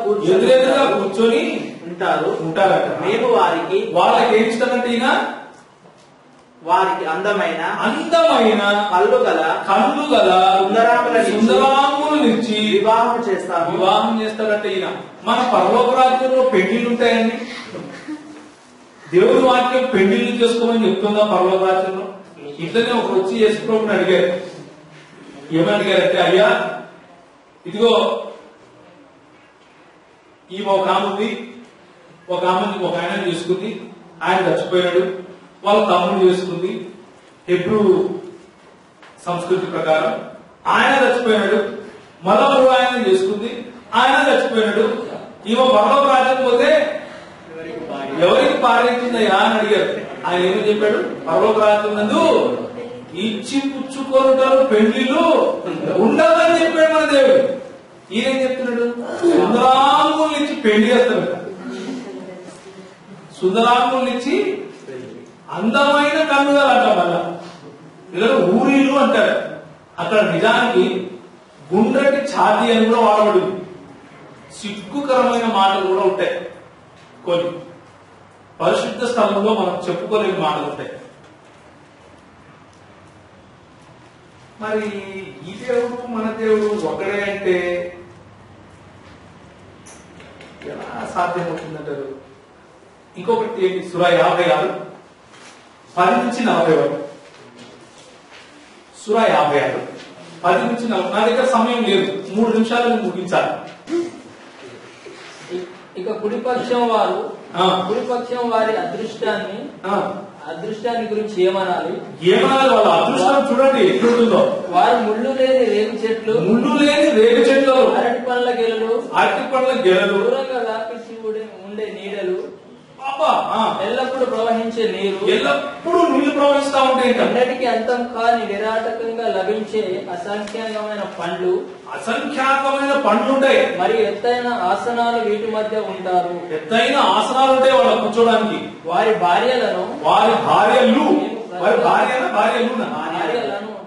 కూర్చొని ఉంటారట. మేము వాళ్ళకి ఏమి ఇస్తారంటే ఈయన వారికి అందమైన కళ్ళు గల సుందరాంగులనిచ్చి వివాహం చేస్తారంటే ఈయన. మన పరలోక రాజ్యంలో పెళ్లిళ్ళు ఉంటాయండి. దేవుడి వాక్యం పెళ్లిళ్ళు చేసుకోమని చెప్తుందా పరలోక రాజ్యంలో? ఇట్లనే ఒకరు వచ్చి యేసుప్రభుని అడిగారు. ఏమని అడిగారంటే, అయ్యా ఇదిగో ఈ ఒక ఆమె ఉంది, ఒక ఆయన చేసుకుంది, ఆయన చచ్చిపోయినాడు, వాళ్ళ తమ్ముడు చేసుకుంది. హెబ్రూ సంస్కృతి ప్రకారం ఆయన చచ్చిపోయినాడు, మరో ఆయన చేసుకుంది, ఆయన చచ్చిపోయినాడు. ఈమె పరలోక రాజ్యం పోతే ఎవరికి పారేస్తుందయ్యా అని అడిగారు. ఆయన ఏమని చెప్పాడు? పరలోక రాజ్యం నందు ఇచ్చి పుచ్చుకోరుంటారు, పెళ్లిళ్ళు ఉండదని చెప్పాడు మన దేవుడు. ఈయన చెప్తున్నాడు సుందరాంగుల్ని ఇచ్చి పెళ్లి చేస్తాడు. సుందరాంగుల్ని ఇచ్చి అందమైన కన్నుగలు అంటాం. మళ్ళా ఇలా ఊరిలు అంటారు. అక్కడ నిజానికి గుండ్రటి ఛాతీ అని కూడా వాడబడింది. సిగ్గుకరమైన మాటలు కూడా ఉంటాయి, కొన్ని పరిశుద్ధ స్థలంలో మనం చెప్పుకోలేని మాటలు ఉంటాయి. మరి ఈ దేవుడు మన దేవుడు ఒకడే అంటే ఎలా సాధ్యమవుతుందంటారు? ఇంకొకటి ఏంటి? సుర 56 10 నుంచి 40 వరకు. సుర 56 10 నుంచి 40. నా దగ్గర సమయం లేదు, 3 నిమిషాలు ముగించాలి. ఇక కుడిపక్షం వారి అదృష్టాన్ని గురించి ఏమనాలి? వాళ్ళ అదృష్టం చూడండి ఎట్లుంటుందో. వారు ముళ్ళు లేని రేగు చెట్లు, అరటి పండ్ల గెలలు, దూరంగా వ్యాపించి ఉండే నీడలు, ఎల్లప్పుడూ ప్రవహించే నీరు, ఎల్లప్పుడూ నీళ్లు ప్రవహిస్తా ఉంటాయి. అన్నిటికీ అంతం కాని నిరాటకంగా లభించే అసంఖ్యాకమైన పండ్లు ఉంటాయి. మరి ఎత్తైన ఆసనాలు వీటి మధ్య ఉంటారు. ఎత్తైన ఆసనాలు ఉంటాయి వాళ్ళ కూర్చోడానికి. వారి భార్యలను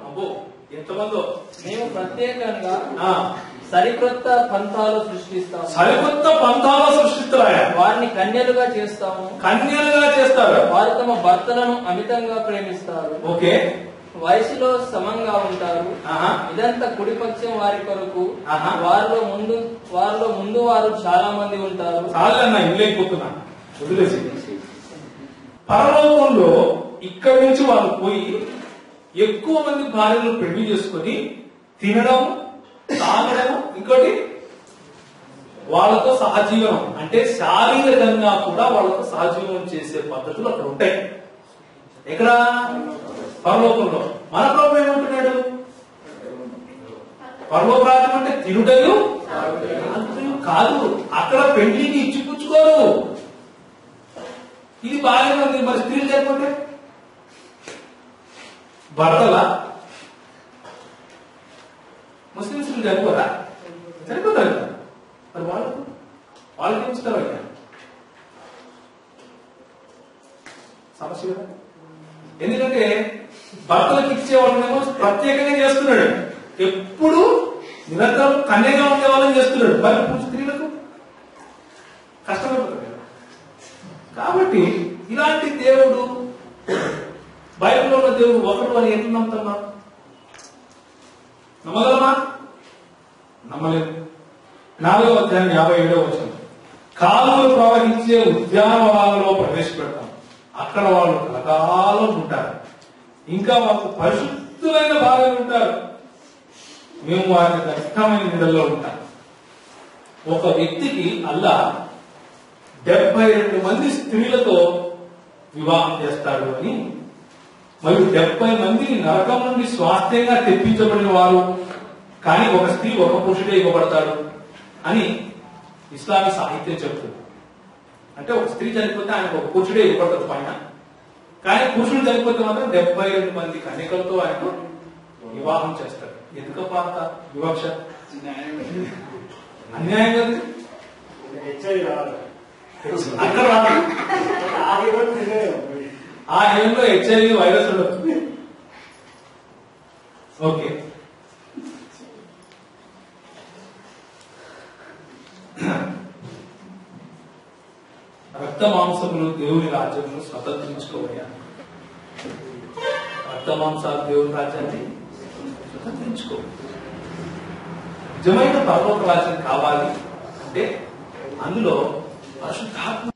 అబ్బో ఎంతమందో మేము ప్రత్యేకంగా సరికొత్త పంథాలు సృష్టిస్తాము. వారిని కన్యలుగా చేస్తారు. వారు తమ భర్తలను అమితంగా ప్రేమిస్తారు. ఓకే, వయసులో సమంగా ఉంటారు. ఇదంతా కుడిపక్షం వారి కొరకు. వారిలో ముందు వారు చాలా మంది ఉంటారు. పరలోకంలో ఇక్కడి నుంచి వాళ్ళు పోయి ఎక్కువ మంది భార్యలు పెళ్లి చేసుకుని తినడం, తాగడం, ఇంకోటి వాళ్ళతో సహజీవనం, అంటే శారీరకంగా కూడా వాళ్ళతో సహజీవనం చేసే పద్ధతులు అక్కడ ఉంటాయి. ఎక్కడ? పరలోకంలో. మన ప్రభు ఏమంటున్నాడు? పరలోక రాజ్యం అంటే తినుటయు కాదు, అక్కడ పెళ్లికి ఇచ్చిపుచ్చుకోరు. ఇది బాగానే ఉంది. మరి స్త్రీలు చనిపోతే భర్తల ముస్లింస్లు చనిపోరా? చనిపోతారు కదా. మరి వాళ్ళకి ఉంచుతారు అయ్యా సమస్య కదా. ఎందుకంటే భర్తలకు ఇచ్చే వాళ్ళనేమో ప్రత్యేకంగా చేస్తున్నాడు, ఎప్పుడు నిరంతరం కన్యగా ఉండే వాళ్ళని చేస్తున్నాడు. మరి ఇప్పుడు స్త్రీలకు కష్టమైపోతుంది కదా. కాబట్టి ఇలాంటి దేవుడు, బైబిల్లో ఉన్న దేవుడు ఒకడు అని ఎందుకు నమ్ముతున్నాం? నమ్మగలమా? నమ్మలేదు. 4వ అధ్యాయం 57వ వచనం, కాలువలు ప్రవహించే ఉద్యానవనాలలో ప్రవేశపెడతాం, అక్కడ వాళ్ళు కలకాలం ఉంటారు, ఇంకా మాకు పరిశుద్ధులైన భార్యలు ఉంటారు, మేము వారికి దట్టమైన నీడల్లో ఉంటాం. ఒక వ్యక్తికి అల్లా 72 మంది స్త్రీలతో వివాహం చేస్తాడు అని, మరియు 70 మందిని నరకం నుండి స్వాస్థ్యంగా తెప్పించబడిన వారు, కానీ ఒక స్త్రీ ఒక పురుషుడే ఇవ్వబడతాడు అని ఇస్లామీ సాహిత్యం చెప్తుంది. అంటే ఒక స్త్రీ చనిపోతే ఆయనకు ఒక పురుషుడే ఇవ్వబడతాడు పైన, కానీ పురుషుడు చనిపోతే మాత్రం 72 మంది కన్యకలతో ఆయనకు వివాహం చేస్తాడు. ఎందుకప్ప అంత వివక్ష? అన్యాయం కదా. అక్కడ ఆ హేమంలో HIV వైరస్ ఉండదు. ఓకే, రక్త మాంసములు దేవుని రాజ్యమును స్వతంత్రించుకోవయ్యా. రక్త మాంసాలు దేవుని రాజ్యాన్ని స్వతంత్రించుకో. నిజమైన పరలోక రాజ్యం కావాలి అంటే అందులో పరిశుద్ధాత్మ